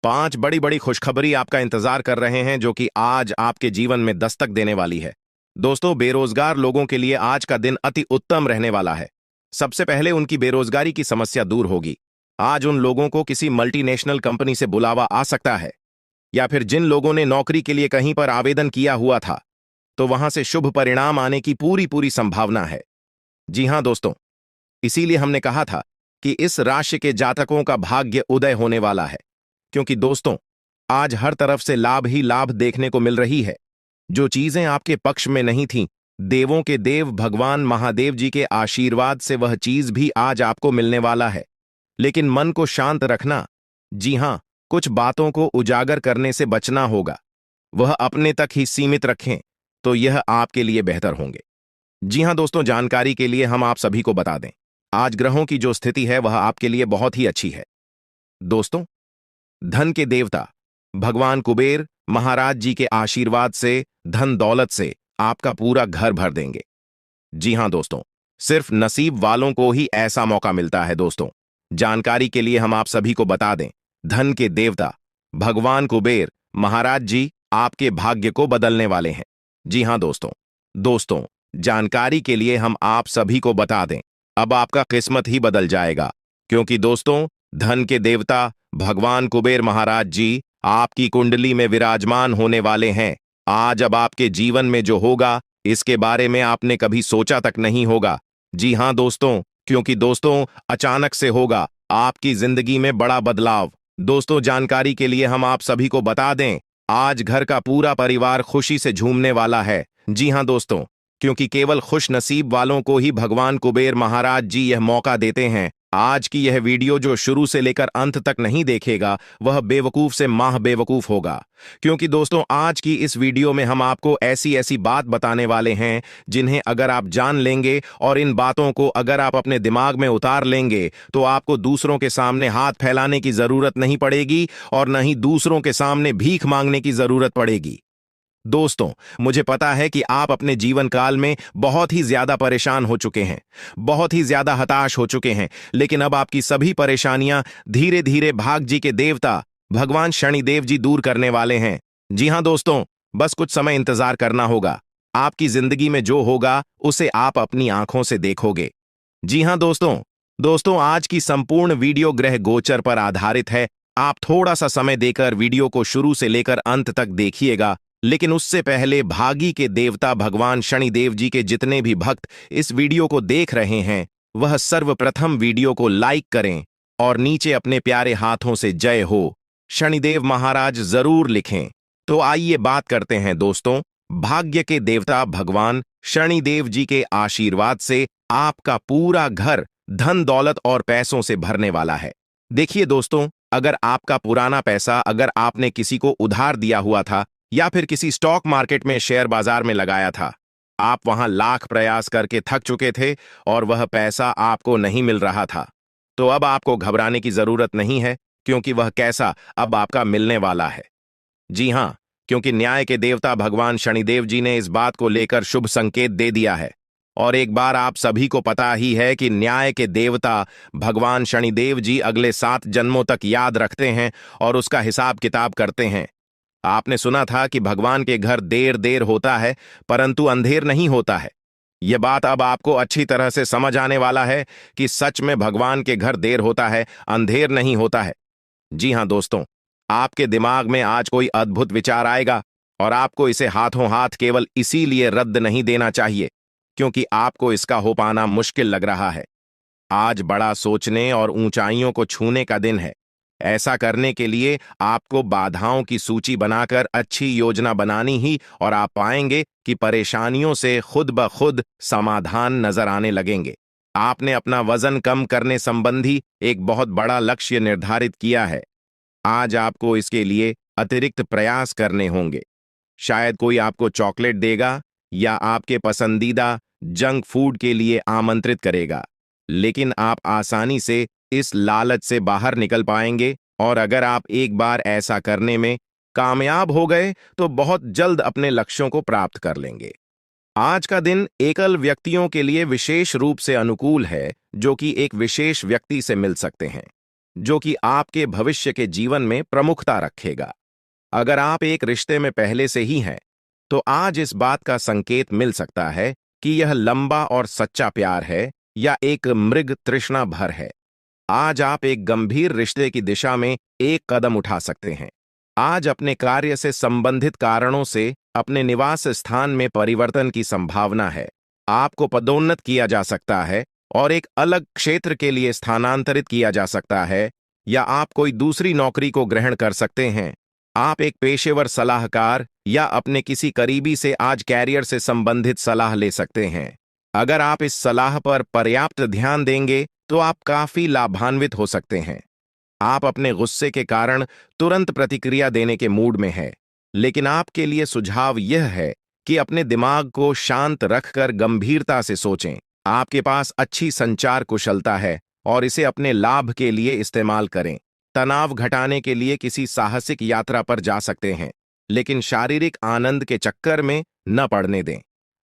5 बड़ी बड़ी खुशखबरी आपका इंतजार कर रहे हैं जो कि आज आपके जीवन में दस्तक देने वाली है। दोस्तों, बेरोजगार लोगों के लिए आज का दिन अति उत्तम रहने वाला है। सबसे पहले उनकी बेरोजगारी की समस्या दूर होगी। आज उन लोगों को किसी मल्टीनेशनल कंपनी से बुलावा आ सकता है, या फिर जिन लोगों ने नौकरी के लिए कहीं पर आवेदन किया हुआ था तो वहां से शुभ परिणाम आने की पूरी पूरी संभावना है। जी हां दोस्तों, इसीलिए हमने कहा था कि इस राशि के जातकों का भाग्य उदय होने वाला है, क्योंकि दोस्तों आज हर तरफ से लाभ ही लाभ देखने को मिल रही है। जो चीजें आपके पक्ष में नहीं थीं, देवों के देव भगवान महादेव जी के आशीर्वाद से वह चीज भी आज आपको मिलने वाला है। लेकिन मन को शांत रखना। जी हां, कुछ बातों को उजागर करने से बचना होगा। वह अपने तक ही सीमित रखें तो यह आपके लिए बेहतर होंगे। जी हां दोस्तों, जानकारी के लिए हम आप सभी को बता दें, आज ग्रहों की जो स्थिति है वह आपके लिए बहुत ही अच्छी है। दोस्तों, धन के देवता भगवान कुबेर महाराज जी के आशीर्वाद से धन दौलत से आपका पूरा घर भर देंगे। जी हां दोस्तों, सिर्फ नसीब वालों को ही ऐसा मौका मिलता है। दोस्तों, जानकारी के लिए हम आप सभी को बता दें, धन के देवता भगवान कुबेर महाराज जी आपके भाग्य को बदलने वाले हैं। जी हां दोस्तों, जानकारी के लिए हम आप सभी को बता दें, अब आपका किस्मत ही बदल जाएगा, क्योंकि दोस्तों धन के देवता भगवान कुबेर महाराज जी आपकी कुंडली में विराजमान होने वाले हैं। आज अब आपके जीवन में जो होगा इसके बारे में आपने कभी सोचा तक नहीं होगा। जी हां दोस्तों, क्योंकि दोस्तों अचानक से होगा आपकी जिंदगी में बड़ा बदलाव। दोस्तों, जानकारी के लिए हम आप सभी को बता दें, आज घर का पूरा परिवार खुशी से झूमने वाला है। जी हां दोस्तों, क्योंकि केवल खुश नसीब वालों को ही भगवान कुबेर महाराज जी यह मौका देते हैं। आज की यह वीडियो जो शुरू से लेकर अंत तक नहीं देखेगा वह बेवकूफ से माह बेवकूफ होगा, क्योंकि दोस्तों आज की इस वीडियो में हम आपको ऐसी ऐसी बात बताने वाले हैं जिन्हें अगर आप जान लेंगे और इन बातों को अगर आप अपने दिमाग में उतार लेंगे तो आपको दूसरों के सामने हाथ फैलाने की जरूरत नहीं पड़ेगी और न ही दूसरों के सामने भीख मांगने की जरूरत पड़ेगी। दोस्तों, मुझे पता है कि आप अपने जीवन काल में बहुत ही ज्यादा परेशान हो चुके हैं, बहुत ही ज्यादा हताश हो चुके हैं, लेकिन अब आपकी सभी परेशानियां धीरे धीरे भाग जी के देवता भगवान शनिदेव जी दूर करने वाले हैं। जी हां दोस्तों, बस कुछ समय इंतजार करना होगा। आपकी जिंदगी में जो होगा उसे आप अपनी आंखों से देखोगे। जी हां दोस्तों, आज की संपूर्ण वीडियो ग्रह गोचर पर आधारित है। आप थोड़ा सा समय देकर वीडियो को शुरू से लेकर अंत तक देखिएगा, लेकिन उससे पहले भागी के देवता भगवान शनिदेव जी के जितने भी भक्त इस वीडियो को देख रहे हैं वह सर्वप्रथम वीडियो को लाइक करें और नीचे अपने प्यारे हाथों से जय हो शनिदेव महाराज जरूर लिखें। तो आइए बात करते हैं दोस्तों, भाग्य के देवता भगवान शनिदेव जी के आशीर्वाद से आपका पूरा घर धन दौलत और पैसों से भरने वाला है। देखिए दोस्तों, अगर आपका पुराना पैसा अगर आपने किसी को उधार दिया हुआ था या फिर किसी स्टॉक मार्केट में शेयर बाजार में लगाया था, आप वहां लाख प्रयास करके थक चुके थे और वह पैसा आपको नहीं मिल रहा था, तो अब आपको घबराने की जरूरत नहीं है, क्योंकि वह कैसा अब आपका मिलने वाला है। जी हां, क्योंकि न्याय के देवता भगवान शनिदेव जी ने इस बात को लेकर शुभ संकेत दे दिया है। और एक बार आप सभी को पता ही है कि न्याय के देवता भगवान शनिदेव जी अगले 7 जन्मों तक याद रखते हैं और उसका हिसाब किताब करते हैं। आपने सुना था कि भगवान के घर देर देर होता है परंतु अंधेर नहीं होता है। यह बात अब आपको अच्छी तरह से समझ आने वाला है कि सच में भगवान के घर देर होता है, अंधेर नहीं होता है। जी हां दोस्तों, आपके दिमाग में आज कोई अद्भुत विचार आएगा और आपको इसे हाथों हाथ केवल इसीलिए रद्द नहीं देना चाहिए क्योंकि आपको इसका हो पाना मुश्किल लग रहा है। आज बड़ा सोचने और ऊंचाइयों को छूने का दिन है। ऐसा करने के लिए आपको बाधाओं की सूची बनाकर अच्छी योजना बनानी ही, और आप पाएंगे कि परेशानियों से खुद ब खुद समाधान नजर आने लगेंगे। आपने अपना वजन कम करने संबंधी एक बहुत बड़ा लक्ष्य निर्धारित किया है। आज आपको इसके लिए अतिरिक्त प्रयास करने होंगे। शायद कोई आपको चॉकलेट देगा या आपके पसंदीदा जंक फूड के लिए आमंत्रित करेगा, लेकिन आप आसानी से इस लालच से बाहर निकल पाएंगे, और अगर आप एक बार ऐसा करने में कामयाब हो गए तो बहुत जल्द अपने लक्ष्यों को प्राप्त कर लेंगे। आज का दिन एकल व्यक्तियों के लिए विशेष रूप से अनुकूल है, जो कि एक विशेष व्यक्ति से मिल सकते हैं, जो कि आपके भविष्य के जीवन में प्रमुखता रखेगा। अगर आप एक रिश्ते में पहले से ही हैं, तो आज इस बात का संकेत मिल सकता है कि यह लंबा और सच्चा प्यार है या एक मृग तृष्णा भर है। आज आप एक गंभीर रिश्ते की दिशा में एक कदम उठा सकते हैं। आज अपने कार्य से संबंधित कारणों से अपने निवास स्थान में परिवर्तन की संभावना है। आपको पदोन्नत किया जा सकता है और एक अलग क्षेत्र के लिए स्थानांतरित किया जा सकता है, या आप कोई दूसरी नौकरी को ग्रहण कर सकते हैं। आप एक पेशेवर सलाहकार या अपने किसी करीबी से आज कैरियर से संबंधित सलाह ले सकते हैं। अगर आप इस सलाह पर पर्याप्त ध्यान देंगे तो आप काफी लाभान्वित हो सकते हैं। आप अपने गुस्से के कारण तुरंत प्रतिक्रिया देने के मूड में हैं, लेकिन आपके लिए सुझाव यह है कि अपने दिमाग को शांत रखकर गंभीरता से सोचें। आपके पास अच्छी संचार कुशलता है और इसे अपने लाभ के लिए इस्तेमाल करें। तनाव घटाने के लिए किसी साहसिक यात्रा पर जा सकते हैं, लेकिन शारीरिक आनंद के चक्कर में न पड़ने दें।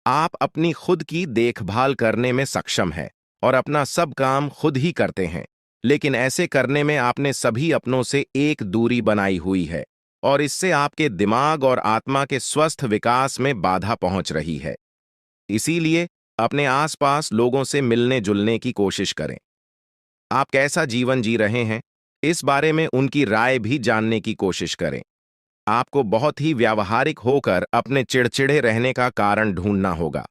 आप अपनी खुद की देखभाल करने में सक्षम हैं और अपना सब काम खुद ही करते हैं, लेकिन ऐसे करने में आपने सभी अपनों से एक दूरी बनाई हुई है, और इससे आपके दिमाग और आत्मा के स्वस्थ विकास में बाधा पहुंच रही है। इसीलिए अपने आसपास लोगों से मिलने जुलने की कोशिश करें। आप कैसा जीवन जी रहे हैं, इस बारे में उनकी राय भी जानने की कोशिश करें। आपको बहुत ही व्यावहारिक होकर अपने चिड़चिड़े रहने का कारण ढूंढना होगा।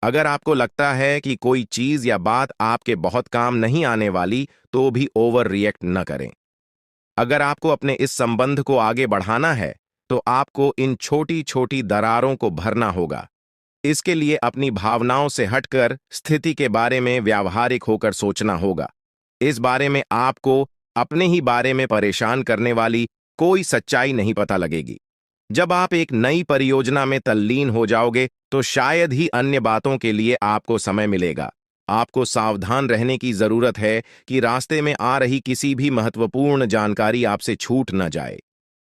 अगर आपको लगता है कि कोई चीज या बात आपके बहुत काम नहीं आने वाली, तो भी ओवर रिएक्ट न करें। अगर आपको अपने इस संबंध को आगे बढ़ाना है, तो आपको इन छोटी छोटी दरारों को भरना होगा। इसके लिए अपनी भावनाओं से हटकर स्थिति के बारे में व्यावहारिक होकर सोचना होगा। इस बारे में आपको अपने ही बारे में परेशान करने वाली कोई सच्चाई नहीं पता लगेगी। जब आप एक नई परियोजना में तल्लीन हो जाओगे, तो शायद ही अन्य बातों के लिए आपको समय मिलेगा। आपको सावधान रहने की जरूरत है कि रास्ते में आ रही किसी भी महत्वपूर्ण जानकारी आपसे छूट न जाए।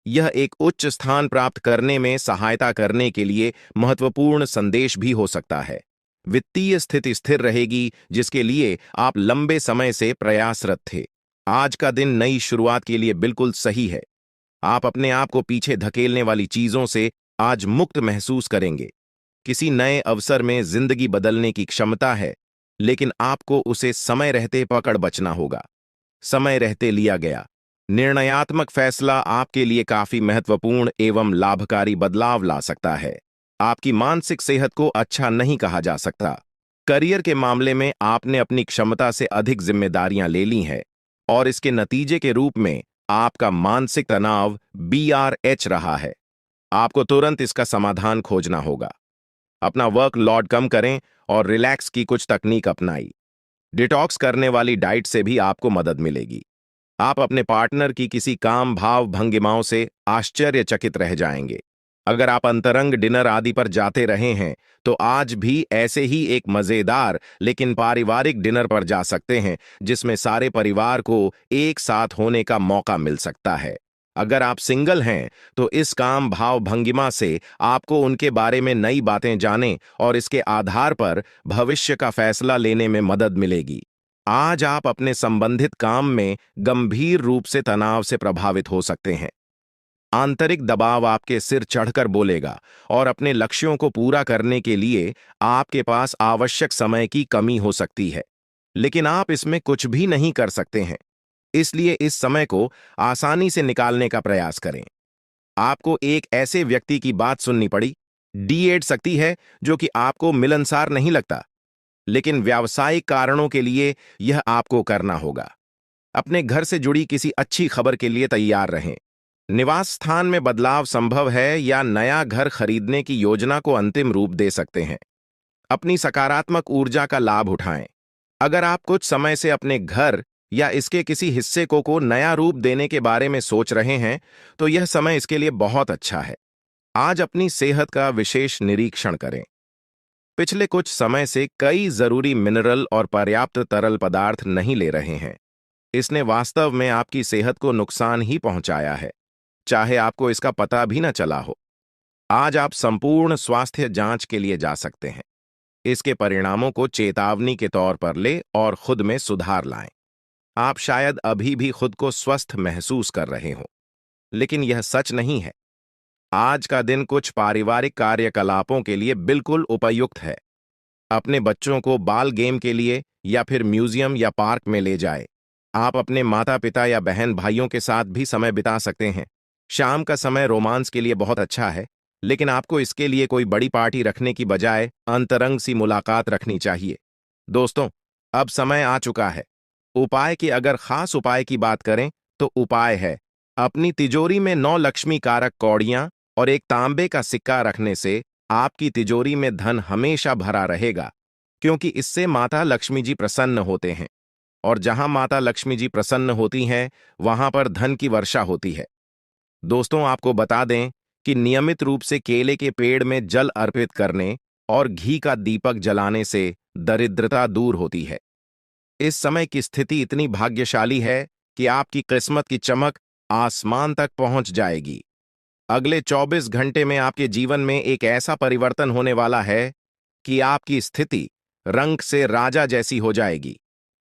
यह एक उच्च स्थान प्राप्त करने में सहायता करने के लिए महत्वपूर्ण संदेश भी हो सकता है। वित्तीय स्थिति स्थिर रहेगी, जिसके लिए आप लंबे समय से प्रयासरत थे। आज का दिन नई शुरुआत के लिए बिल्कुल सही है। आप अपने आप को पीछे धकेलने वाली चीजों से आज मुक्त महसूस करेंगे। किसी नए अवसर में जिंदगी बदलने की क्षमता है, लेकिन आपको उसे समय रहते पकड़ बचना होगा। समय रहते लिया गया निर्णयात्मक फैसला आपके लिए काफी महत्वपूर्ण एवं लाभकारी बदलाव ला सकता है। आपकी मानसिक सेहत को अच्छा नहीं कहा जा सकता। करियर के मामले में आपने अपनी क्षमता से अधिक जिम्मेदारियां ले ली हैं, और इसके नतीजे के रूप में आपका मानसिक तनाव BRH रहा है। आपको तुरंत इसका समाधान खोजना होगा। अपना वर्क लोड कम करें और रिलैक्स की कुछ तकनीक अपनाई। डिटॉक्स करने वाली डाइट से भी आपको मदद मिलेगी। आप अपने पार्टनर की किसी काम भाव भंगिमाओं से आश्चर्यचकित रह जाएंगे। अगर आप अंतरंग डिनर आदि पर जाते रहे हैं, तो आज भी ऐसे ही एक मजेदार लेकिन पारिवारिक डिनर पर जा सकते हैं, जिसमें सारे परिवार को एक साथ होने का मौका मिल सकता है। अगर आप सिंगल हैं, तो इस काम भाव भंगिमा से आपको उनके बारे में नई बातें जाने और इसके आधार पर भविष्य का फैसला लेने में मदद मिलेगी। आज आप अपने संबंधित काम में गंभीर रूप से तनाव से प्रभावित हो सकते हैं। आंतरिक दबाव आपके सिर चढ़कर बोलेगा, और अपने लक्ष्यों को पूरा करने के लिए आपके पास आवश्यक समय की कमी हो सकती है, लेकिन आप इसमें कुछ भी नहीं कर सकते हैं। इसलिए इस समय को आसानी से निकालने का प्रयास करें। आपको एक ऐसे व्यक्ति की बात सुननी पड़ी, D8 शक्ति है, जो कि आपको मिलनसार नहीं लगता, लेकिन व्यावसायिक कारणों के लिए यह आपको करना होगा। अपने घर से जुड़ी किसी अच्छी खबर के लिए तैयार रहें। निवास स्थान में बदलाव संभव है या नया घर खरीदने की योजना को अंतिम रूप दे सकते हैं। अपनी सकारात्मक ऊर्जा का लाभ उठाएं। अगर आप कुछ समय से अपने घर या इसके किसी हिस्से को नया रूप देने के बारे में सोच रहे हैं, तो यह समय इसके लिए बहुत अच्छा है। आज अपनी सेहत का विशेष निरीक्षण करें। पिछले कुछ समय से कई जरूरी मिनरल और पर्याप्त तरल पदार्थ नहीं ले रहे हैं। इसने वास्तव में आपकी सेहत को नुकसान ही पहुंचाया है, चाहे आपको इसका पता भी न चला हो। आज आप संपूर्ण स्वास्थ्य जांच के लिए जा सकते हैं। इसके परिणामों को चेतावनी के तौर पर ले और खुद में सुधार लाएं। आप शायद अभी भी खुद को स्वस्थ महसूस कर रहे हो, लेकिन यह सच नहीं है। आज का दिन कुछ पारिवारिक कार्यकलापों के लिए बिल्कुल उपयुक्त है। अपने बच्चों को बाल गेम के लिए या फिर म्यूजियम या पार्क में ले जाएं। आप अपने माता पिता या बहन भाइयों के साथ भी समय बिता सकते हैं। शाम का समय रोमांस के लिए बहुत अच्छा है, लेकिन आपको इसके लिए कोई बड़ी पार्टी रखने की बजाय अंतरंग सी मुलाकात रखनी चाहिए। दोस्तों, अब समय आ चुका है उपाय की। अगर खास उपाय की बात करें तो उपाय है अपनी तिजोरी में 9 लक्ष्मी कारक कौड़ियां और एक तांबे का सिक्का रखने से आपकी तिजोरी में धन हमेशा भरा रहेगा, क्योंकि इससे माता लक्ष्मी जी प्रसन्न होते हैं, और जहां माता लक्ष्मी जी प्रसन्न होती हैं वहां पर धन की वर्षा होती है। दोस्तों, आपको बता दें कि नियमित रूप से केले के पेड़ में जल अर्पित करने और घी का दीपक जलाने से दरिद्रता दूर होती है। इस समय की स्थिति इतनी भाग्यशाली है कि आपकी किस्मत की चमक आसमान तक पहुंच जाएगी। अगले 24 घंटे में आपके जीवन में एक ऐसा परिवर्तन होने वाला है कि आपकी स्थिति रंग से राजा जैसी हो जाएगी।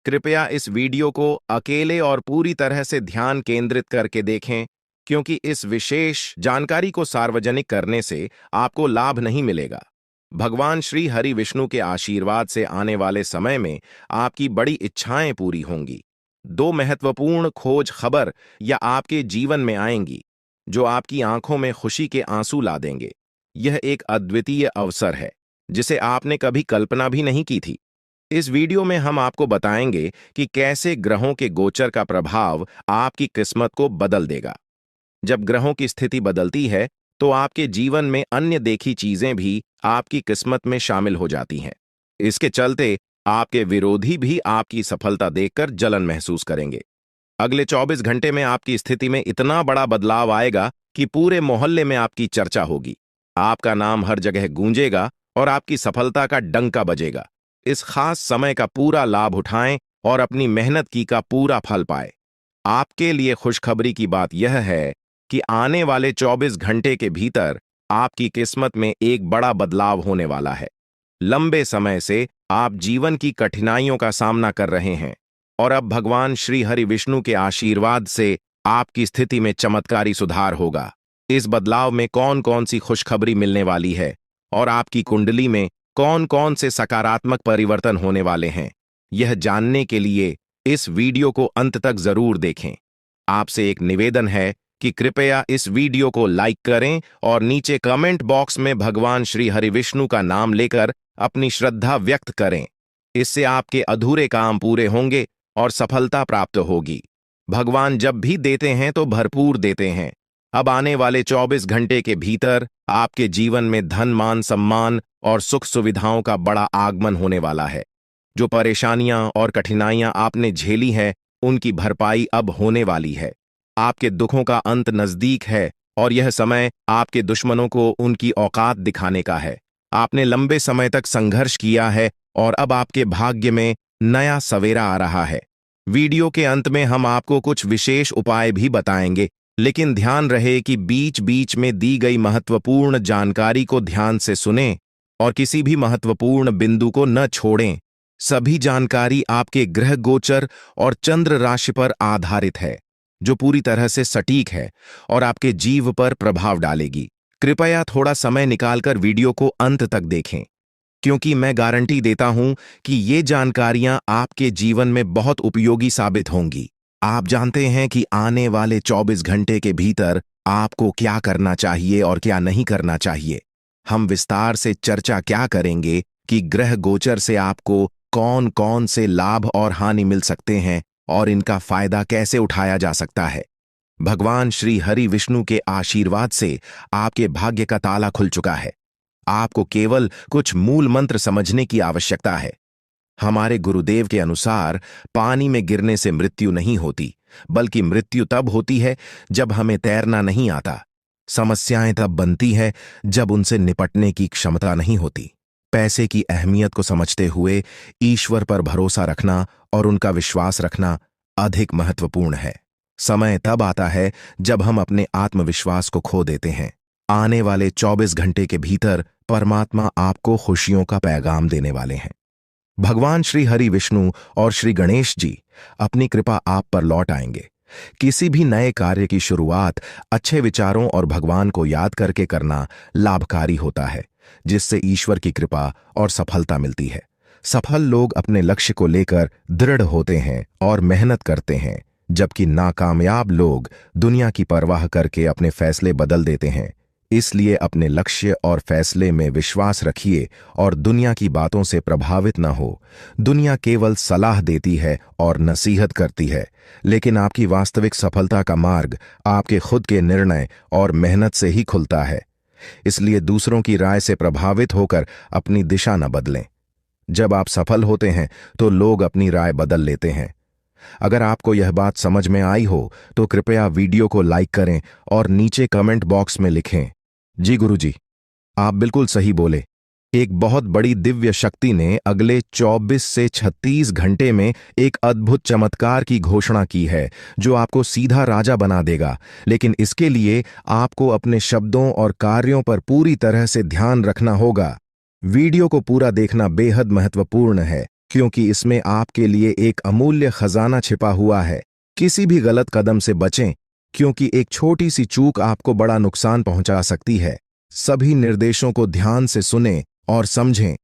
कृपया इस वीडियो को अकेले और पूरी तरह से ध्यान केंद्रित करके देखें, क्योंकि इस विशेष जानकारी को सार्वजनिक करने से आपको लाभ नहीं मिलेगा। भगवान श्री हरि विष्णु के आशीर्वाद से आने वाले समय में आपकी बड़ी इच्छाएं पूरी होंगी। 2 महत्वपूर्ण खोज खबर या आपके जीवन में आएंगी जो आपकी आंखों में खुशी के आंसू ला देंगे। यह एक अद्वितीय अवसर है जिसे आपने कभी कल्पना भी नहीं की थी। इस वीडियो में हम आपको बताएंगे कि कैसे ग्रहों के गोचर का प्रभाव आपकी किस्मत को बदल देगा। जब ग्रहों की स्थिति बदलती है तो आपके जीवन में अन्य देखी चीजें भी आपकी किस्मत में शामिल हो जाती हैं। इसके चलते आपके विरोधी भी आपकी सफलता देखकर जलन महसूस करेंगे। अगले 24 घंटे में आपकी स्थिति में इतना बड़ा बदलाव आएगा कि पूरे मोहल्ले में आपकी चर्चा होगी। आपका नाम हर जगह गूंजेगा और आपकी सफलता का डंका बजेगा। इस खास समय का पूरा लाभ उठाएं और अपनी मेहनत की का पूरा फल पाएं। आपके लिए खुशखबरी की बात यह है कि आने वाले 24 घंटे के भीतर आपकी किस्मत में एक बड़ा बदलाव होने वाला है। लंबे समय से आप जीवन की कठिनाइयों का सामना कर रहे हैं, और अब भगवान श्री हरि विष्णु के आशीर्वाद से आपकी स्थिति में चमत्कारी सुधार होगा। इस बदलाव में कौन कौन सी खुशखबरी मिलने वाली है और आपकी कुंडली में कौन कौन से सकारात्मक परिवर्तन होने वाले हैं, यह जानने के लिए इस वीडियो को अंत तक जरूर देखें। आपसे एक निवेदन है कि कृपया इस वीडियो को लाइक करें और नीचे कमेंट बॉक्स में भगवान श्री हरि विष्णु का नाम लेकर अपनी श्रद्धा व्यक्त करें। इससे आपके अधूरे काम पूरे होंगे और सफलता प्राप्त होगी। भगवान जब भी देते हैं तो भरपूर देते हैं। अब आने वाले 24 घंटे के भीतर आपके जीवन में धन, मान, सम्मान और सुख सुविधाओं का बड़ा आगमन होने वाला है। जो परेशानियां और कठिनाइयां आपने झेली हैं, उनकी भरपाई अब होने वाली है। आपके दुखों का अंत नजदीक है और यह समय आपके दुश्मनों को उनकी औकात दिखाने का है। आपने लंबे समय तक संघर्ष किया है और अब आपके भाग्य में नया सवेरा आ रहा है। वीडियो के अंत में हम आपको कुछ विशेष उपाय भी बताएंगे, लेकिन ध्यान रहे कि बीच बीच में दी गई महत्वपूर्ण जानकारी को ध्यान से सुनें और किसी भी महत्वपूर्ण बिंदु को न छोड़ें। सभी जानकारी आपके ग्रह गोचर और चंद्र राशि पर आधारित है, जो पूरी तरह से सटीक है और आपके जीव पर प्रभाव डालेगी। कृपया थोड़ा समय निकालकर वीडियो को अंत तक देखें, क्योंकि मैं गारंटी देता हूं कि ये जानकारियां आपके जीवन में बहुत उपयोगी साबित होंगी। आप जानते हैं कि आने वाले 24 घंटे के भीतर आपको क्या करना चाहिए और क्या नहीं करना चाहिए। हम विस्तार से चर्चा क्या करेंगे कि ग्रह गोचर से आपको कौन कौन से लाभ और हानि मिल सकते हैं और इनका फायदा कैसे उठाया जा सकता है। भगवान श्री हरि विष्णु के आशीर्वाद से आपके भाग्य का ताला खुल चुका है। आपको केवल कुछ मूल मंत्र समझने की आवश्यकता है। हमारे गुरुदेव के अनुसार पानी में गिरने से मृत्यु नहीं होती, बल्कि मृत्यु तब होती है जब हमें तैरना नहीं आता। समस्याएं तब बनती है जब उनसे निपटने की क्षमता नहीं होती। पैसे की अहमियत को समझते हुए ईश्वर पर भरोसा रखना और उनका विश्वास रखना अधिक महत्वपूर्ण है। समय तब आता है जब हम अपने आत्मविश्वास को खो देते हैं। आने वाले 24 घंटे के भीतर परमात्मा आपको खुशियों का पैगाम देने वाले हैं। भगवान श्री हरि विष्णु और श्री गणेश जी अपनी कृपा आप पर लौट आएंगे। किसी भी नए कार्य की शुरुआत अच्छे विचारों और भगवान को याद करके करना लाभकारी होता है, जिससे ईश्वर की कृपा और सफलता मिलती है। सफल लोग अपने लक्ष्य को लेकर दृढ़ होते हैं और मेहनत करते हैं, जबकि नाकामयाब लोग दुनिया की परवाह करके अपने फैसले बदल देते हैं। इसलिए अपने लक्ष्य और फैसले में विश्वास रखिए और दुनिया की बातों से प्रभावित न हो। दुनिया केवल सलाह देती है और नसीहत करती है, लेकिन आपकी वास्तविक सफलता का मार्ग आपके खुद के निर्णय और मेहनत से ही खुलता है। इसलिए दूसरों की राय से प्रभावित होकर अपनी दिशा न बदलें। जब आप सफल होते हैं तो लोग अपनी राय बदल लेते हैं। अगर आपको यह बात समझ में आई हो तो कृपया वीडियो को लाइक करें और नीचे कमेंट बॉक्स में लिखें, जी गुरुजी, आप बिल्कुल सही बोले। एक बहुत बड़ी दिव्य शक्ति ने अगले 24 से 36 घंटे में एक अद्भुत चमत्कार की घोषणा की है, जो आपको सीधा राजा बना देगा। लेकिन इसके लिए आपको अपने शब्दों और कार्यों पर पूरी तरह से ध्यान रखना होगा। वीडियो को पूरा देखना बेहद महत्वपूर्ण है, क्योंकि इसमें आपके लिए एक अमूल्य खजाना छिपा हुआ है। किसी भी गलत कदम से बचें, क्योंकि एक छोटी सी चूक आपको बड़ा नुकसान पहुंचा सकती है। सभी निर्देशों को ध्यान से सुनें और समझें।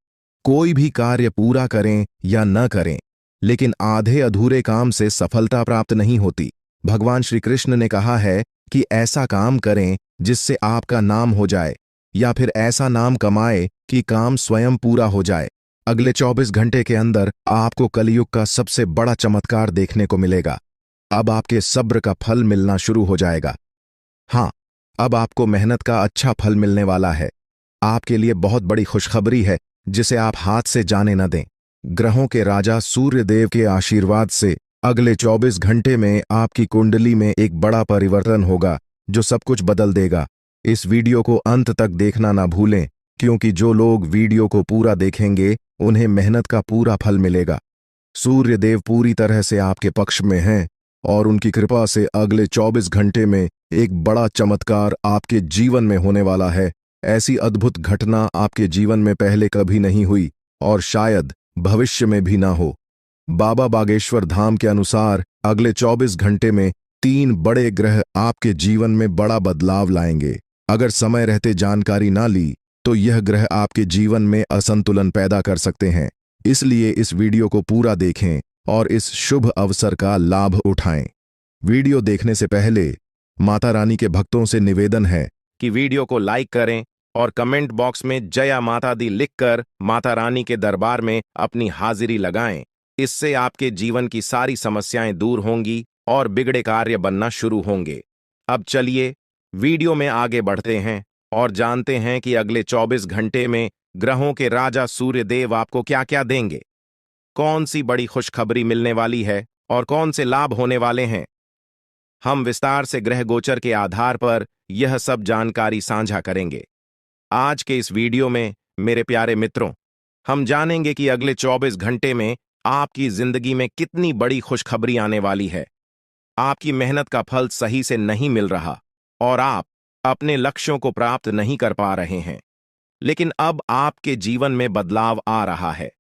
कोई भी कार्य पूरा करें या न करें, लेकिन आधे अधूरे काम से सफलता प्राप्त नहीं होती। भगवान श्री कृष्ण ने कहा है कि ऐसा काम करें जिससे आपका नाम हो जाए, या फिर ऐसा नाम कमाए कि काम स्वयं पूरा हो जाए। अगले 24 घंटे के अंदर आपको कलयुग का सबसे बड़ा चमत्कार देखने को मिलेगा। अब आपके सब्र का फल मिलना शुरू हो जाएगा। हाँ, अब आपको मेहनत का अच्छा फल मिलने वाला है। आपके लिए बहुत बड़ी खुशखबरी है, जिसे आप हाथ से जाने न दें। ग्रहों के राजा सूर्य देव के आशीर्वाद से अगले 24 घंटे में आपकी कुंडली में एक बड़ा परिवर्तन होगा, जो सब कुछ बदल देगा। इस वीडियो को अंत तक देखना ना भूलें, क्योंकि जो लोग वीडियो को पूरा देखेंगे उन्हें मेहनत का पूरा फल मिलेगा। सूर्य देव पूरी तरह से आपके पक्ष में हैं और उनकी कृपा से अगले 24 घंटे में एक बड़ा चमत्कार आपके जीवन में होने वाला है। ऐसी अद्भुत घटना आपके जीवन में पहले कभी नहीं हुई और शायद भविष्य में भी ना हो। बाबा बागेश्वर धाम के अनुसार अगले 24 घंटे में 3 बड़े ग्रह आपके जीवन में बड़ा बदलाव लाएंगे। अगर समय रहते जानकारी ना ली तो यह ग्रह आपके जीवन में असंतुलन पैदा कर सकते हैं। इसलिए इस वीडियो को पूरा देखें और इस शुभ अवसर का लाभ उठाएं। वीडियो देखने से पहले माता रानी के भक्तों से निवेदन है कि वीडियो को लाइक करें और कमेंट बॉक्स में जया माता दी लिखकर माता रानी के दरबार में अपनी हाजिरी लगाएं। इससे आपके जीवन की सारी समस्याएं दूर होंगी और बिगड़े कार्य बनना शुरू होंगे। अब चलिए वीडियो में आगे बढ़ते हैं और जानते हैं कि अगले 24 घंटे में ग्रहों के राजा सूर्य देव आपको क्या क्या देंगे, कौन सी बड़ी खुशखबरी मिलने वाली है और कौन से लाभ होने वाले हैं। हम विस्तार से ग्रह गोचर के आधार पर यह सब जानकारी साझा करेंगे। आज के इस वीडियो में मेरे प्यारे मित्रों, हम जानेंगे कि अगले 24 घंटे में आपकी जिंदगी में कितनी बड़ी खुशखबरी आने वाली है। आपकी मेहनत का फल सही से नहीं मिल रहा और आप अपने लक्ष्यों को प्राप्त नहीं कर पा रहे हैं, लेकिन अब आपके जीवन में बदलाव आ रहा है।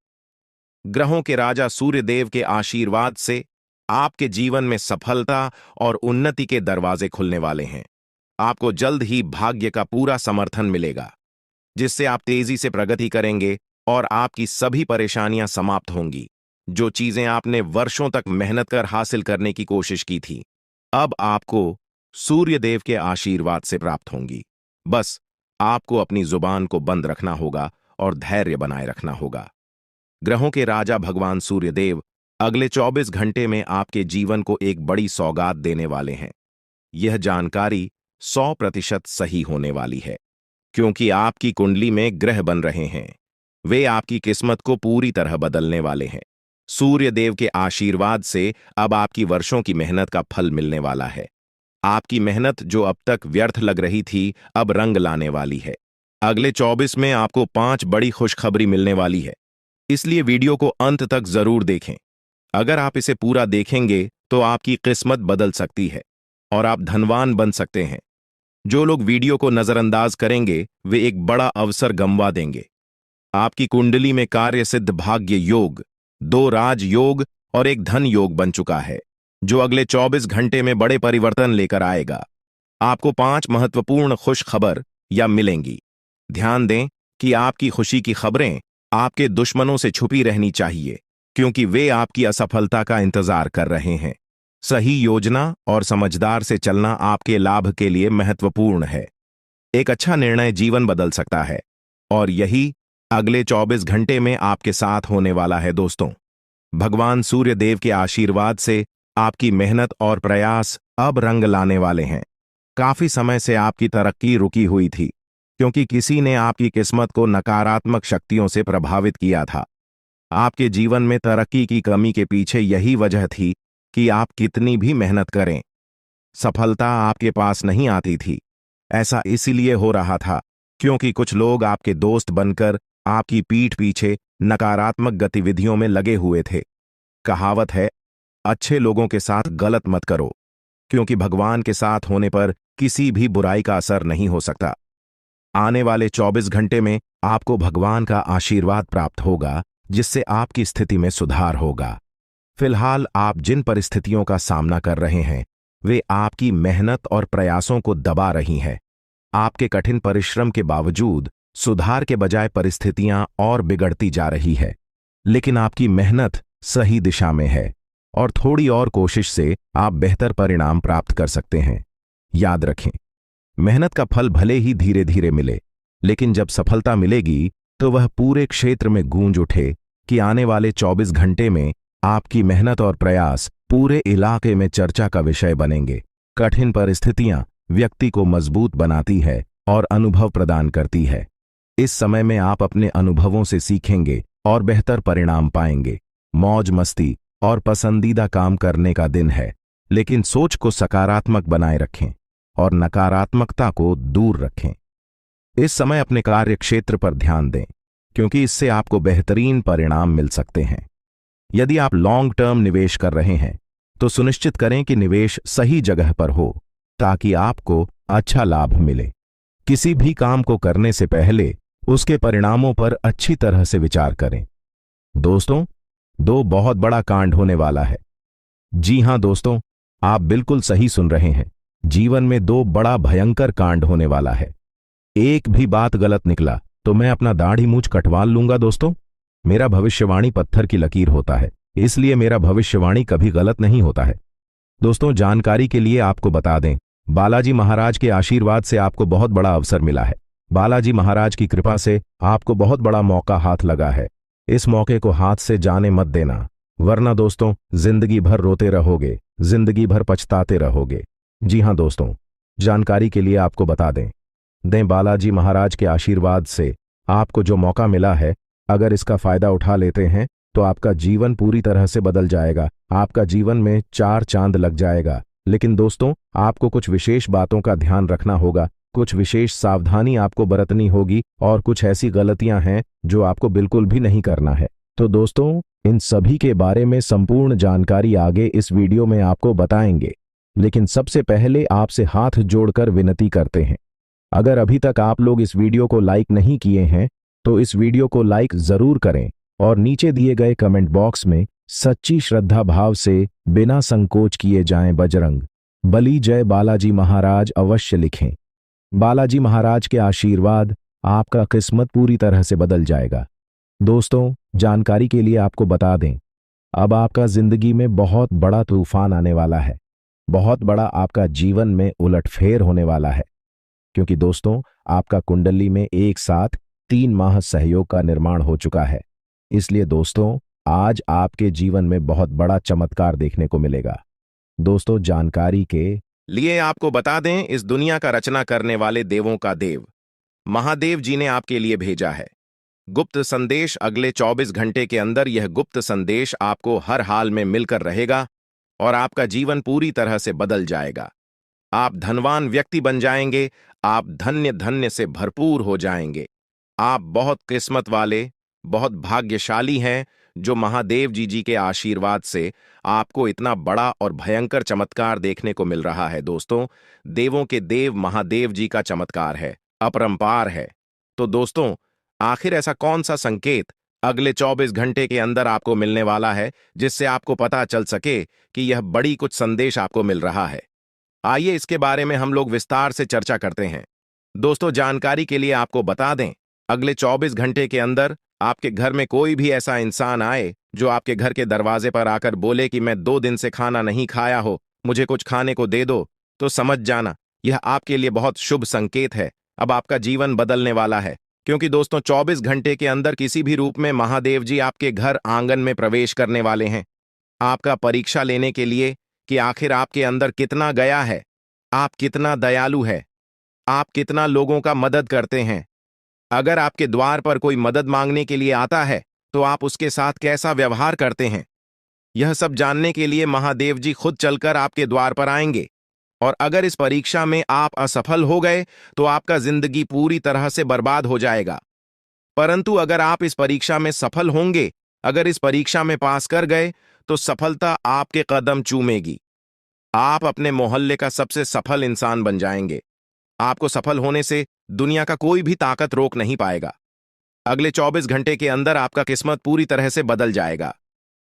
ग्रहों के राजा सूर्य देव के आशीर्वाद से आपके जीवन में सफलता और उन्नति के दरवाजे खुलने वाले हैं। आपको जल्द ही भाग्य का पूरा समर्थन मिलेगा, जिससे आप तेजी से प्रगति करेंगे और आपकी सभी परेशानियां समाप्त होंगी। जो चीजें आपने वर्षों तक मेहनत कर हासिल करने की कोशिश की थी, अब आपको सूर्य देव के आशीर्वाद से प्राप्त होंगी। बस आपको अपनी जुबान को बंद रखना होगा और धैर्य बनाए रखना होगा। ग्रहों के राजा भगवान सूर्य देव अगले 24 घंटे में आपके जीवन को एक बड़ी सौगात देने वाले हैं। यह जानकारी 100% सही होने वाली है, क्योंकि आपकी कुंडली में ग्रह बन रहे हैं। वे आपकी किस्मत को पूरी तरह बदलने वाले हैं। सूर्य देव के आशीर्वाद से अब आपकी वर्षों की मेहनत का फल मिलने वाला है। आपकी मेहनत जो अब तक व्यर्थ लग रही थी, अब रंग लाने वाली है। अगले 24 में आपको 5 बड़ी खुशखबरी मिलने वाली है, इसलिए वीडियो को अंत तक जरूर देखें। अगर आप इसे पूरा देखेंगे तो आपकी किस्मत बदल सकती है और आप धनवान बन सकते हैं। जो लोग वीडियो को नजरअंदाज करेंगे वे एक बड़ा अवसर गंवा देंगे। आपकी कुंडली में कार्य सिद्ध भाग्य योग, 2 राज योग और एक धन योग बन चुका है, जो अगले 24 घंटे में बड़े परिवर्तन लेकर आएगा। आपको 5 महत्वपूर्ण खुश खबर या मिलेंगी। ध्यान दें कि आपकी खुशी की खबरें आपके दुश्मनों से छुपी रहनी चाहिए, क्योंकि वे आपकी असफलता का इंतजार कर रहे हैं। सही योजना और समझदार से चलना आपके लाभ के लिए महत्वपूर्ण है। एक अच्छा निर्णय जीवन बदल सकता है, और यही अगले 24 घंटे में आपके साथ होने वाला है दोस्तों। भगवान सूर्य देव के आशीर्वाद से आपकी मेहनत और प्रयास अब रंग लाने वाले हैं। काफी समय से आपकी तरक्की रुकी हुई थी, क्योंकि किसी ने आपकी किस्मत को नकारात्मक शक्तियों से प्रभावित किया था। आपके जीवन में तरक्की की कमी के पीछे यही वजह थी कि आप कितनी भी मेहनत करें, सफलता आपके पास नहीं आती थी। ऐसा इसीलिए हो रहा था क्योंकि कुछ लोग आपके दोस्त बनकर आपकी पीठ पीछे नकारात्मक गतिविधियों में लगे हुए थे। कहावत है, अच्छे लोगों के साथ गलत मत करो, क्योंकि भगवान के साथ होने पर किसी भी बुराई का असर नहीं हो सकता। आने वाले 24 घंटे में आपको भगवान का आशीर्वाद प्राप्त होगा, जिससे आपकी स्थिति में सुधार होगा। फिलहाल आप जिन परिस्थितियों का सामना कर रहे हैं, वे आपकी मेहनत और प्रयासों को दबा रही हैं। आपके कठिन परिश्रम के बावजूद सुधार के बजाय परिस्थितियां और बिगड़ती जा रही है। लेकिन आपकी मेहनत सही दिशा में है, और थोड़ी और कोशिश से आप बेहतर परिणाम प्राप्त कर सकते हैं। याद रखें, मेहनत का फल भले ही धीरे धीरे मिले, लेकिन जब सफलता मिलेगी तो वह पूरे क्षेत्र में गूंज उठे कि आने वाले 24 घंटे में आपकी मेहनत और प्रयास पूरे इलाके में चर्चा का विषय बनेंगे। कठिन परिस्थितियां व्यक्ति को मजबूत बनाती है और अनुभव प्रदान करती है। इस समय में आप अपने अनुभवों से सीखेंगे और बेहतर परिणाम पाएंगे। मौज मस्ती और पसंदीदा काम करने का दिन है, लेकिन सोच को सकारात्मक बनाए रखें और नकारात्मकता को दूर रखें। इस समय अपने कार्य क्षेत्र पर ध्यान दें, क्योंकि इससे आपको बेहतरीन परिणाम मिल सकते हैं। यदि आप लॉन्ग टर्म निवेश कर रहे हैं तो सुनिश्चित करें कि निवेश सही जगह पर हो, ताकि आपको अच्छा लाभ मिले। किसी भी काम को करने से पहले उसके परिणामों पर अच्छी तरह से विचार करें। दोस्तों, 2 बहुत बड़ा कांड होने वाला है। जी हां दोस्तों, आप बिल्कुल सही सुन रहे हैं। जीवन में 2 बड़ा भयंकर कांड होने वाला है। एक भी बात गलत निकला तो मैं अपना दाढ़ी मूंछ कटवा लूंगा। दोस्तों, मेरा भविष्यवाणी पत्थर की लकीर होता है, इसलिए मेरा भविष्यवाणी कभी गलत नहीं होता है। दोस्तों, जानकारी के लिए आपको बता दें, बालाजी महाराज के आशीर्वाद से आपको बहुत बड़ा अवसर मिला है। बालाजी महाराज की कृपा से आपको बहुत बड़ा मौका हाथ लगा है। इस मौके को हाथ से जाने मत देना, वरना दोस्तों जिंदगी भर रोते रहोगे, जिंदगी भर पछताते रहोगे। जी हां दोस्तों, जानकारी के लिए आपको बता दें बालाजी महाराज के आशीर्वाद से आपको जो मौका मिला है, अगर इसका फायदा उठा लेते हैं तो आपका जीवन पूरी तरह से बदल जाएगा। आपका जीवन में 4 चांद लग जाएगा। लेकिन दोस्तों, आपको कुछ विशेष बातों का ध्यान रखना होगा, कुछ विशेष सावधानी आपको बरतनी होगी, और कुछ ऐसी गलतियां हैं जो आपको बिल्कुल भी नहीं करना है। तो दोस्तों, इन सभी के बारे में संपूर्ण जानकारी आगे इस वीडियो में आपको बताएंगे। लेकिन सबसे पहले आपसे हाथ जोड़कर विनती करते हैं, अगर अभी तक आप लोग इस वीडियो को लाइक नहीं किए हैं तो इस वीडियो को लाइक जरूर करें, और नीचे दिए गए कमेंट बॉक्स में सच्ची श्रद्धा भाव से बिना संकोच किए जाएं बजरंग बली जय बालाजी महाराज अवश्य लिखें। बालाजी महाराज के आशीर्वाद आपका किस्मत पूरी तरह से बदल जाएगा। दोस्तों, जानकारी के लिए आपको बता दें, अब आपका जिंदगी में बहुत बड़ा तूफान आने वाला है। बहुत बड़ा आपका जीवन में उलटफेर होने वाला है, क्योंकि दोस्तों आपका कुंडली में एक साथ 3 माह सहयोग का निर्माण हो चुका है। इसलिए दोस्तों, आज आपके जीवन में बहुत बड़ा चमत्कार देखने को मिलेगा। दोस्तों, जानकारी के लिए आपको बता दें, इस दुनिया का रचना करने वाले देवों का देव महादेव जी ने आपके लिए भेजा है गुप्त संदेश। अगले 24 घंटे के अंदर यह गुप्त संदेश आपको हर हाल में मिलकर रहेगा और आपका जीवन पूरी तरह से बदल जाएगा। आप धनवान व्यक्ति बन जाएंगे। आप धन्य धन्य से भरपूर हो जाएंगे। आप बहुत किस्मत वाले, बहुत भाग्यशाली हैं जो महादेव जी के आशीर्वाद से आपको इतना बड़ा और भयंकर चमत्कार देखने को मिल रहा है। दोस्तों, देवों के देव महादेव जी का चमत्कार है, अपरंपार है। तो दोस्तों, आखिर ऐसा कौन सा संकेत अगले 24 घंटे के अंदर आपको मिलने वाला है जिससे आपको पता चल सके कि यह बड़ी कुछ संदेश आपको मिल रहा है? आइए इसके बारे में हम लोग विस्तार से चर्चा करते हैं। दोस्तों, जानकारी के लिए आपको बता दें, अगले 24 घंटे के अंदर आपके घर में कोई भी ऐसा इंसान आए जो आपके घर के दरवाजे पर आकर बोले कि मैं 2 दिन से खाना नहीं खाया हो, मुझे कुछ खाने को दे दो, तो समझ जाना यह आपके लिए बहुत शुभ संकेत है। अब आपका जीवन बदलने वाला है, क्योंकि दोस्तों 24 घंटे के अंदर किसी भी रूप में महादेव जी आपके घर आंगन में प्रवेश करने वाले हैं, आपका परीक्षा लेने के लिए कि आखिर आपके अंदर कितना गया है, आप कितना दयालु है, आप कितना लोगों का मदद करते हैं। अगर आपके द्वार पर कोई मदद मांगने के लिए आता है तो आप उसके साथ कैसा व्यवहार करते हैं, यह सब जानने के लिए महादेव जी खुद चलकर आपके द्वार पर आएंगे। और अगर इस परीक्षा में आप असफल हो गए तो आपका जिंदगी पूरी तरह से बर्बाद हो जाएगा। परंतु अगर आप इस परीक्षा में सफल होंगे, अगर इस परीक्षा में पास कर गए, तो सफलता आपके कदम चूमेगी। आप अपने मोहल्ले का सबसे सफल इंसान बन जाएंगे। आपको सफल होने से दुनिया का कोई भी ताकत रोक नहीं पाएगा। अगले 24 घंटे के अंदर आपका किस्मत पूरी तरह से बदल जाएगा।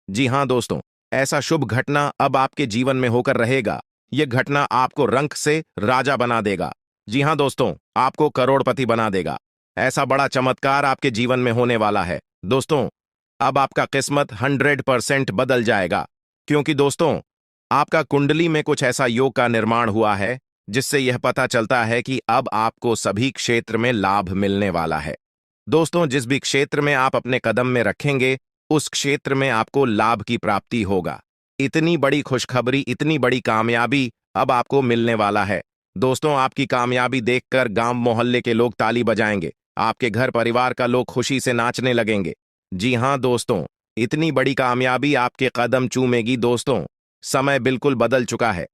जी हां दोस्तों, ऐसा शुभ घटना अब आपके जीवन में होकर रहेगा। यह घटना आपको रंक से राजा बना देगा। जी हां दोस्तों, आपको करोड़पति बना देगा। ऐसा बड़ा चमत्कार आपके जीवन में होने वाला है। दोस्तों, अब आपका किस्मत 100% बदल जाएगा, क्योंकि दोस्तों आपका कुंडली में कुछ ऐसा योग का निर्माण हुआ है जिससे यह पता चलता है कि अब आपको सभी क्षेत्र में लाभ मिलने वाला है। दोस्तों, जिस भी क्षेत्र में आप अपने कदम में रखेंगे, उस क्षेत्र में आपको लाभ की प्राप्ति होगा। इतनी बड़ी खुशखबरी, इतनी बड़ी कामयाबी अब आपको मिलने वाला है। दोस्तों, आपकी कामयाबी देखकर गांव मोहल्ले के लोग ताली बजाएंगे। आपके घर परिवार का लोग खुशी से नाचने लगेंगे। जी हां दोस्तों, इतनी बड़ी कामयाबी आपके कदम चूमेगी। दोस्तों, समय बिल्कुल बदल चुका है।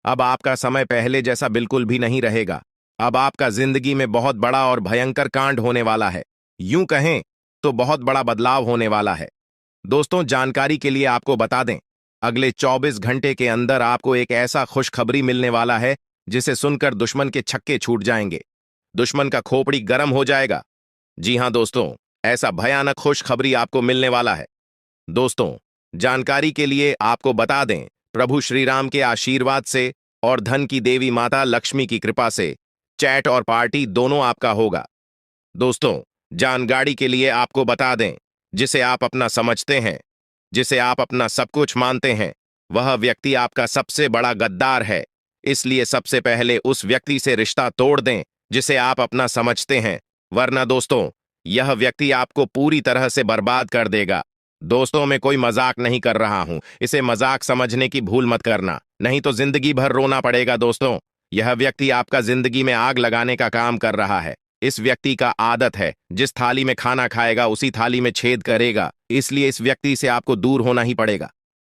अब आपका समय पहले जैसा बिल्कुल भी नहीं रहेगा। अब आपका जिंदगी में बहुत बड़ा और भयंकर कांड होने वाला है। यूं कहें तो बहुत बड़ा बदलाव होने वाला है। दोस्तों, जानकारी के लिए आपको बता दें, अगले 24 घंटे के अंदर आपको एक ऐसा खुशखबरी मिलने वाला है जिसे सुनकर दुश्मन के छक्के छूट जाएंगे, दुश्मन का खोपड़ी गर्म हो जाएगा। जी हां दोस्तों, ऐसा भयानक खुशखबरी आपको मिलने वाला है। दोस्तों, जानकारी के लिए आपको बता दें, प्रभु श्री राम के आशीर्वाद से और धन की देवी माता लक्ष्मी की कृपा से चैट और पार्टी दोनों आपका होगा। दोस्तों, जानकारी के लिए आपको बता दें, जिसे आप अपना समझते हैं, जिसे आप अपना सब कुछ मानते हैं, वह व्यक्ति आपका सबसे बड़ा गद्दार है। इसलिए सबसे पहले उस व्यक्ति से रिश्ता तोड़ दें जिसे आप अपना समझते हैं, वरना दोस्तों यह व्यक्ति आपको पूरी तरह से बर्बाद कर देगा। दोस्तों, मैं कोई मजाक नहीं कर रहा हूं, इसे मजाक समझने की भूल मत करना, नहीं तो जिंदगी भर रोना पड़ेगा। दोस्तों, यह व्यक्ति आपका जिंदगी में आग लगाने का काम कर रहा है। इस व्यक्ति का आदत है, जिस थाली में खाना खाएगा उसी थाली में छेद करेगा। इसलिए इस व्यक्ति से आपको दूर होना ही पड़ेगा,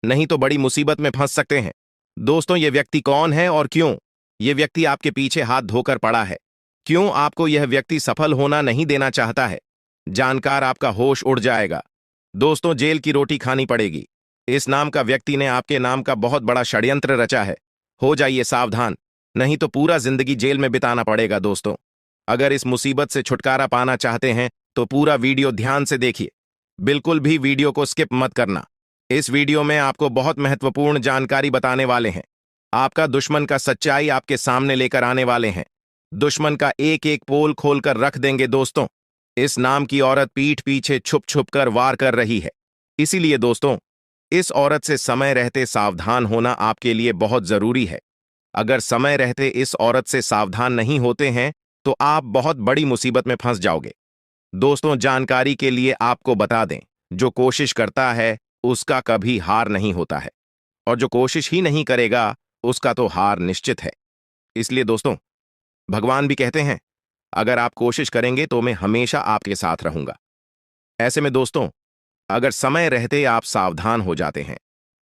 नहीं तो बड़ी मुसीबत में फंस सकते हैं। दोस्तों, यह व्यक्ति कौन है और क्यों यह व्यक्ति आपके पीछे हाथ धोकर पड़ा है? क्यों आपको यह व्यक्ति सफल होना नहीं देना चाहता है? जानकार आपका होश उड़ जाएगा। दोस्तों, जेल की रोटी खानी पड़ेगी। इस नाम का व्यक्ति ने आपके नाम का बहुत बड़ा षड्यंत्र रचा है। हो जाइए सावधान, नहीं तो पूरा जिंदगी जेल में बिताना पड़ेगा। दोस्तों, अगर इस मुसीबत से छुटकारा पाना चाहते हैं तो पूरा वीडियो ध्यान से देखिए, बिल्कुल भी वीडियो को स्किप मत करना। इस वीडियो में आपको बहुत महत्वपूर्ण जानकारी बताने वाले हैं। आपका दुश्मन का सच्चाई आपके सामने लेकर आने वाले हैं। दुश्मन का एक एक पोल खोलकर रख देंगे। दोस्तों, इस नाम की औरत पीठ पीछे छुप छुप कर वार कर रही है। इसीलिए दोस्तों, इस औरत से समय रहते सावधान होना आपके लिए बहुत जरूरी है। अगर समय रहते इस औरत से सावधान नहीं होते हैं तो आप बहुत बड़ी मुसीबत में फंस जाओगे। दोस्तों, जानकारी के लिए आपको बता दें, जो कोशिश करता है उसका कभी हार नहीं होता है, और जो कोशिश ही नहीं करेगा उसका तो हार निश्चित है। इसलिए दोस्तों, भगवान भी कहते हैं, अगर आप कोशिश करेंगे तो मैं हमेशा आपके साथ रहूंगा। ऐसे में दोस्तों, अगर समय रहते आप सावधान हो जाते हैं,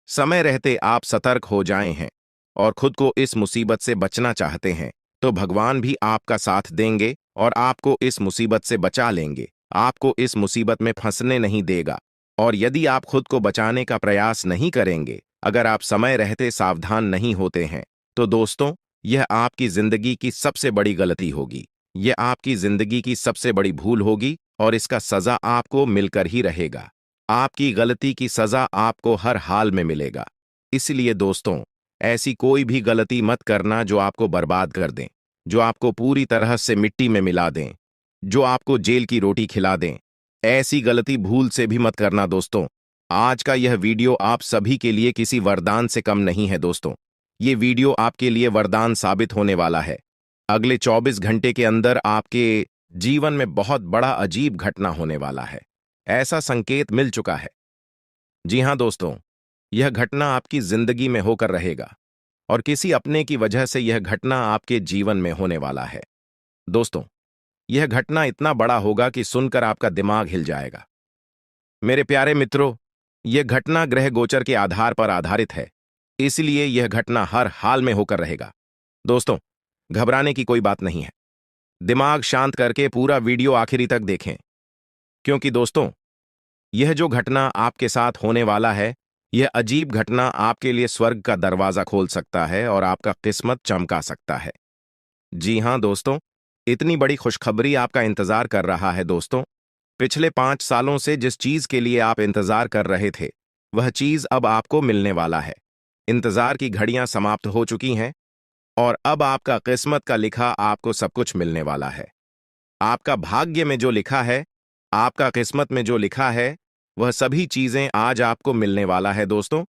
समय रहते आप सतर्क हो जाए हैं और खुद को इस मुसीबत से बचना चाहते हैं, तो भगवान भी आपका साथ देंगे और आपको इस मुसीबत से बचा लेंगे, आपको इस मुसीबत में फंसने नहीं देगा। और यदि आप खुद को बचाने का प्रयास नहीं करेंगे, अगर आप समय रहते सावधान नहीं होते हैं, तो दोस्तों, यह आपकी जिंदगी की सबसे बड़ी गलती होगी, यह आपकी जिंदगी की सबसे बड़ी भूल होगी और इसका सजा आपको मिलकर ही रहेगा। आपकी गलती की सजा आपको हर हाल में मिलेगा। इसलिए दोस्तों, ऐसी कोई भी गलती मत करना जो आपको बर्बाद कर दें, जो आपको पूरी तरह से मिट्टी में मिला दें, जो आपको जेल की रोटी खिला दें। ऐसी गलती भूल से भी मत करना दोस्तों। आज का यह वीडियो आप सभी के लिए किसी वरदान से कम नहीं है दोस्तों। ये वीडियो आपके लिए वरदान साबित होने वाला है। अगले 24 घंटे के अंदर आपके जीवन में बहुत बड़ा अजीब घटना होने वाला है, ऐसा संकेत मिल चुका है। जी हां दोस्तों, यह घटना आपकी जिंदगी में होकर रहेगा और किसी अपने की वजह से यह घटना आपके जीवन में होने वाला है। दोस्तों, यह घटना इतना बड़ा होगा कि सुनकर आपका दिमाग हिल जाएगा। मेरे प्यारे मित्रों, यह घटना ग्रह गोचर के आधार पर आधारित है, इसलिए यह घटना हर हाल में होकर रहेगा। दोस्तों, घबराने की कोई बात नहीं है। दिमाग शांत करके पूरा वीडियो आखिरी तक देखें, क्योंकि दोस्तों, यह जो घटना आपके साथ होने वाला है, यह अजीब घटना आपके लिए स्वर्ग का दरवाजा खोल सकता है और आपका किस्मत चमका सकता है। जी हां दोस्तों, इतनी बड़ी खुशखबरी आपका इंतजार कर रहा है दोस्तों। पिछले 5 सालों से जिस चीज के लिए आप इंतजार कर रहे थे, वह चीज अब आपको मिलने वाला है। इंतजार की घड़ियां समाप्त हो चुकी हैं और अब आपका किस्मत का लिखा आपको सब कुछ मिलने वाला है। आपका भाग्य में जो लिखा है, आपका किस्मत में जो लिखा है, वह सभी चीजें आज आपको मिलने वाला है दोस्तों।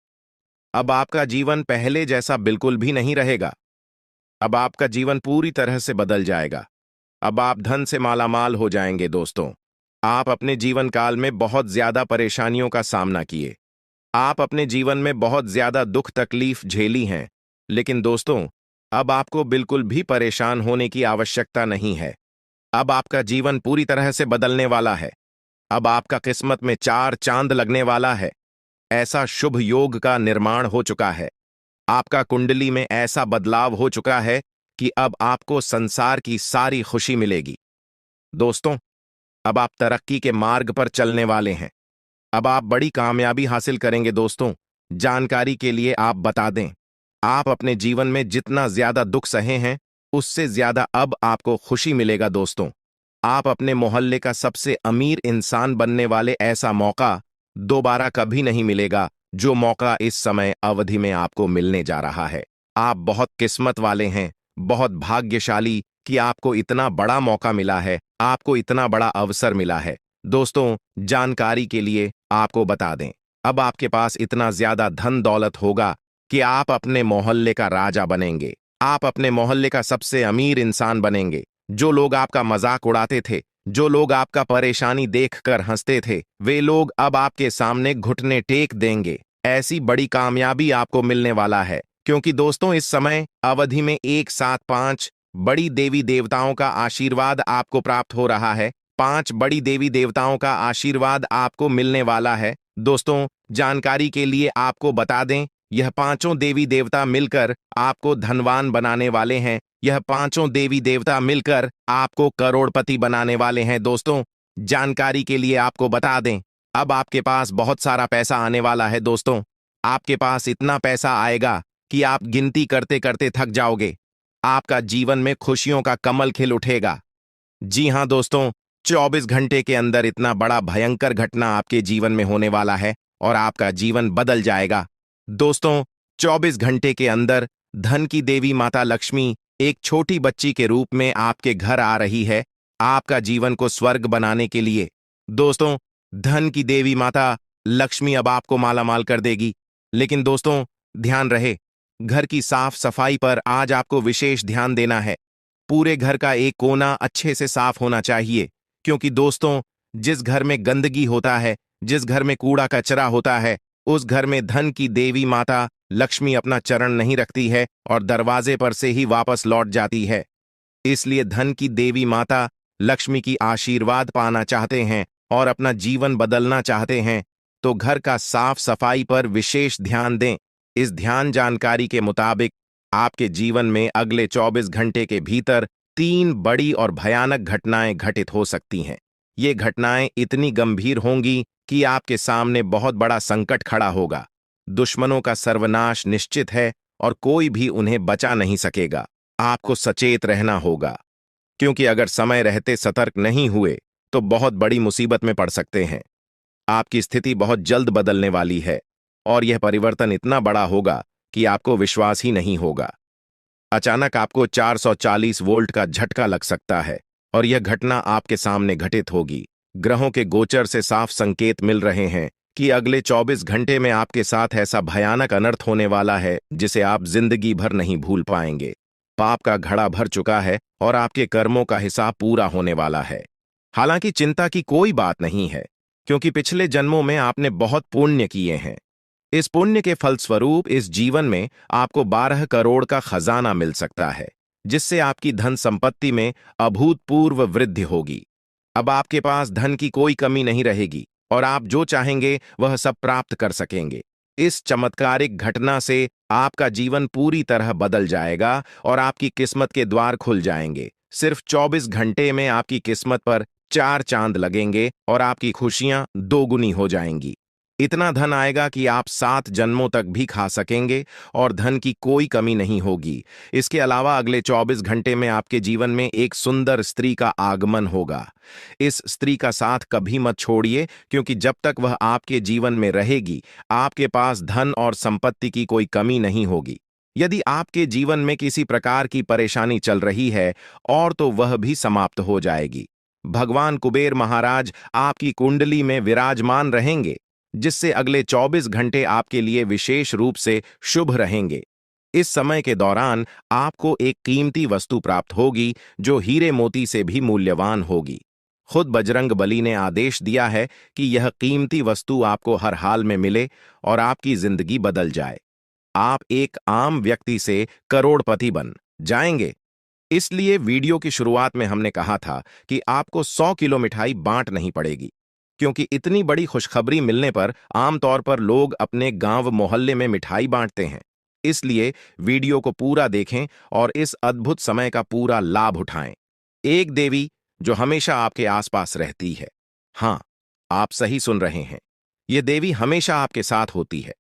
अब आपका जीवन पहले जैसा बिल्कुल भी नहीं रहेगा। अब आपका जीवन पूरी तरह से बदल जाएगा। अब आप धन से मालामाल हो जाएंगे दोस्तों। आप अपने जीवन काल में बहुत ज्यादा परेशानियों का सामना किए, आप अपने जीवन में बहुत ज्यादा दुख तकलीफ झेली हैं, लेकिन दोस्तों, अब आपको बिल्कुल भी परेशान होने की आवश्यकता नहीं है। अब आपका जीवन पूरी तरह से बदलने वाला है। अब आपका किस्मत में 4 चांद लगने वाला है। ऐसा शुभ योग का निर्माण हो चुका है। आपका कुंडली में ऐसा बदलाव हो चुका है कि अब आपको संसार की सारी खुशी मिलेगी। दोस्तों, अब आप तरक्की के मार्ग पर चलने वाले हैं। अब आप बड़ी कामयाबी हासिल करेंगे दोस्तों। जानकारी के लिए आप बता दें, आप अपने जीवन में जितना ज्यादा दुख सहे हैं, उससे ज्यादा अब आपको खुशी मिलेगा दोस्तों। आप अपने मोहल्ले का सबसे अमीर इंसान बनने वाले ऐसा मौका दोबारा कभी नहीं मिलेगा, जो मौका इस समय अवधि में आपको मिलने जा रहा है। आप बहुत किस्मत वाले हैं, बहुत भाग्यशाली कि आपको इतना बड़ा मौका मिला है, आपको इतना बड़ा अवसर मिला है। दोस्तों, जानकारी के लिए आपको बता दें, अब आपके पास इतना ज्यादा धन दौलत होगा कि आप अपने मोहल्ले का राजा बनेंगे। आप अपने मोहल्ले का सबसे अमीर इंसान बनेंगे। जो लोग आपका मजाक उड़ाते थे, जो लोग आपका परेशानी देखकर हंसते थे, वे लोग अब आपके सामने घुटने टेक देंगे। ऐसी बड़ी कामयाबी आपको मिलने वाला है, क्योंकि दोस्तों, इस समय अवधि में एक साथ 5 बड़ी देवी देवताओं का आशीर्वाद आपको प्राप्त हो रहा है। 5 बड़ी देवी देवताओं का आशीर्वाद आपको मिलने वाला है। दोस्तों, जानकारी के लिए आपको बता दें, यह 5 देवी देवता मिलकर आपको धनवान बनाने वाले हैं। यह 5 देवी देवता मिलकर आपको करोड़पति बनाने वाले हैं। दोस्तों, जानकारी के लिए आपको बता दें, अब आपके पास बहुत सारा पैसा आने वाला है दोस्तों। आपके पास इतना पैसा आएगा कि आप गिनती करते करते थक जाओगे। आपका जीवन में खुशियों का कमल खिल उठेगा। जी हां दोस्तों, 24 घंटे के अंदर इतना बड़ा भयंकर घटना आपके जीवन में होने वाला है और आपका जीवन बदल जाएगा। दोस्तों, 24 घंटे के अंदर धन की देवी माता लक्ष्मी एक छोटी बच्ची के रूप में आपके घर आ रही है, आपका जीवन को स्वर्ग बनाने के लिए। दोस्तों, धन की देवी माता लक्ष्मी अब आपको मालामाल कर देगी। लेकिन दोस्तों, ध्यान रहे, घर की साफ सफाई पर आज आपको विशेष ध्यान देना है। पूरे घर का एक कोना अच्छे से साफ होना चाहिए, क्योंकि दोस्तों, जिस घर में गंदगी होता है, जिस घर में कूड़ा कचरा होता है उस घर में धन की देवी माता लक्ष्मी अपना चरण नहीं रखती है और दरवाजे पर से ही वापस लौट जाती है। इसलिए धन की देवी माता लक्ष्मी की आशीर्वाद पाना चाहते हैं और अपना जीवन बदलना चाहते हैं तो घर का साफ सफाई पर विशेष ध्यान दें। इस ध्यान जानकारी के मुताबिक आपके जीवन में अगले 24 घंटे के भीतर 3 बड़ी और भयानक घटनाएं घटित हो सकती हैं। ये घटनाएं इतनी गंभीर होंगी कि आपके सामने बहुत बड़ा संकट खड़ा होगा। दुश्मनों का सर्वनाश निश्चित है और कोई भी उन्हें बचा नहीं सकेगा। आपको सचेत रहना होगा, क्योंकि अगर समय रहते सतर्क नहीं हुए तो बहुत बड़ी मुसीबत में पड़ सकते हैं। आपकी स्थिति बहुत जल्द बदलने वाली है और यह परिवर्तन इतना बड़ा होगा कि आपको विश्वास ही नहीं होगा। अचानक आपको 440 वोल्ट का झटका लग सकता है और यह घटना आपके सामने घटित होगी। ग्रहों के गोचर से साफ संकेत मिल रहे हैं कि अगले 24 घंटे में आपके साथ ऐसा भयानक अनर्थ होने वाला है जिसे आप जिंदगी भर नहीं भूल पाएंगे। पाप का घड़ा भर चुका है और आपके कर्मों का हिसाब पूरा होने वाला है। हालांकि चिंता की कोई बात नहीं है, क्योंकि पिछले जन्मों में आपने बहुत पुण्य किए हैं। इस पुण्य के फलस्वरूप इस जीवन में आपको 12 करोड़ का खजाना मिल सकता है, जिससे आपकी धन संपत्ति में अभूतपूर्व वृद्धि होगी। अब आपके पास धन की कोई कमी नहीं रहेगी और आप जो चाहेंगे वह सब प्राप्त कर सकेंगे। इस चमत्कारिक घटना से आपका जीवन पूरी तरह बदल जाएगा और आपकी किस्मत के द्वार खुल जाएंगे। सिर्फ 24 घंटे में आपकी किस्मत पर 4 चांद लगेंगे और आपकी खुशियां दोगुनी हो जाएंगी। इतना धन आएगा कि आप 7 जन्मों तक भी खा सकेंगे और धन की कोई कमी नहीं होगी। इसके अलावा अगले 24 घंटे में आपके जीवन में एक सुंदर स्त्री का आगमन होगा। इस स्त्री का साथ कभी मत छोड़िए, क्योंकि जब तक वह आपके जीवन में रहेगी आपके पास धन और संपत्ति की कोई कमी नहीं होगी। यदि आपके जीवन में किसी प्रकार की परेशानी चल रही है और तो वह भी समाप्त हो जाएगी। भगवान कुबेर महाराज आपकी कुंडली में विराजमान रहेंगे, जिससे अगले 24 घंटे आपके लिए विशेष रूप से शुभ रहेंगे। इस समय के दौरान आपको एक कीमती वस्तु प्राप्त होगी जो हीरे मोती से भी मूल्यवान होगी। खुद बजरंग बली ने आदेश दिया है कि यह कीमती वस्तु आपको हर हाल में मिले और आपकी जिंदगी बदल जाए। आप एक आम व्यक्ति से करोड़पति बन जाएंगे। इसलिए वीडियो की शुरुआत में हमने कहा था कि आपको 100 किलो मिठाई बांट नहीं पड़ेगी, क्योंकि इतनी बड़ी खुशखबरी मिलने पर आमतौर पर लोग अपने गांव मोहल्ले में मिठाई बांटते हैं। इसलिए वीडियो को पूरा देखें और इस अद्भुत समय का पूरा लाभ उठाएं। एक देवी जो हमेशा आपके आसपास रहती है। हाँ, आप सही सुन रहे हैं। यह देवी हमेशा आपके साथ होती है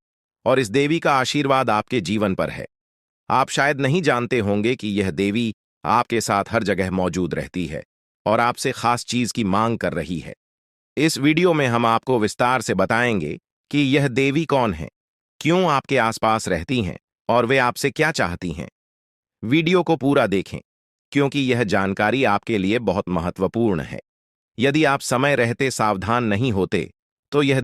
और इस देवी का आशीर्वाद आपके जीवन पर है। आप शायद नहीं जानते होंगे कि यह देवी आपके साथ हर जगह मौजूद रहती है और आपसे खास चीज की मांग कर रही है। इस वीडियो में हम आपको विस्तार से बताएंगे कि यह देवी कौन है, क्यों आपके आसपास रहती हैं और वे आपसे क्या चाहती हैं। वीडियो को पूरा देखें, क्योंकि यह जानकारी आपके लिए बहुत महत्वपूर्ण है। यदि आप समय रहते सावधान नहीं होते तो यह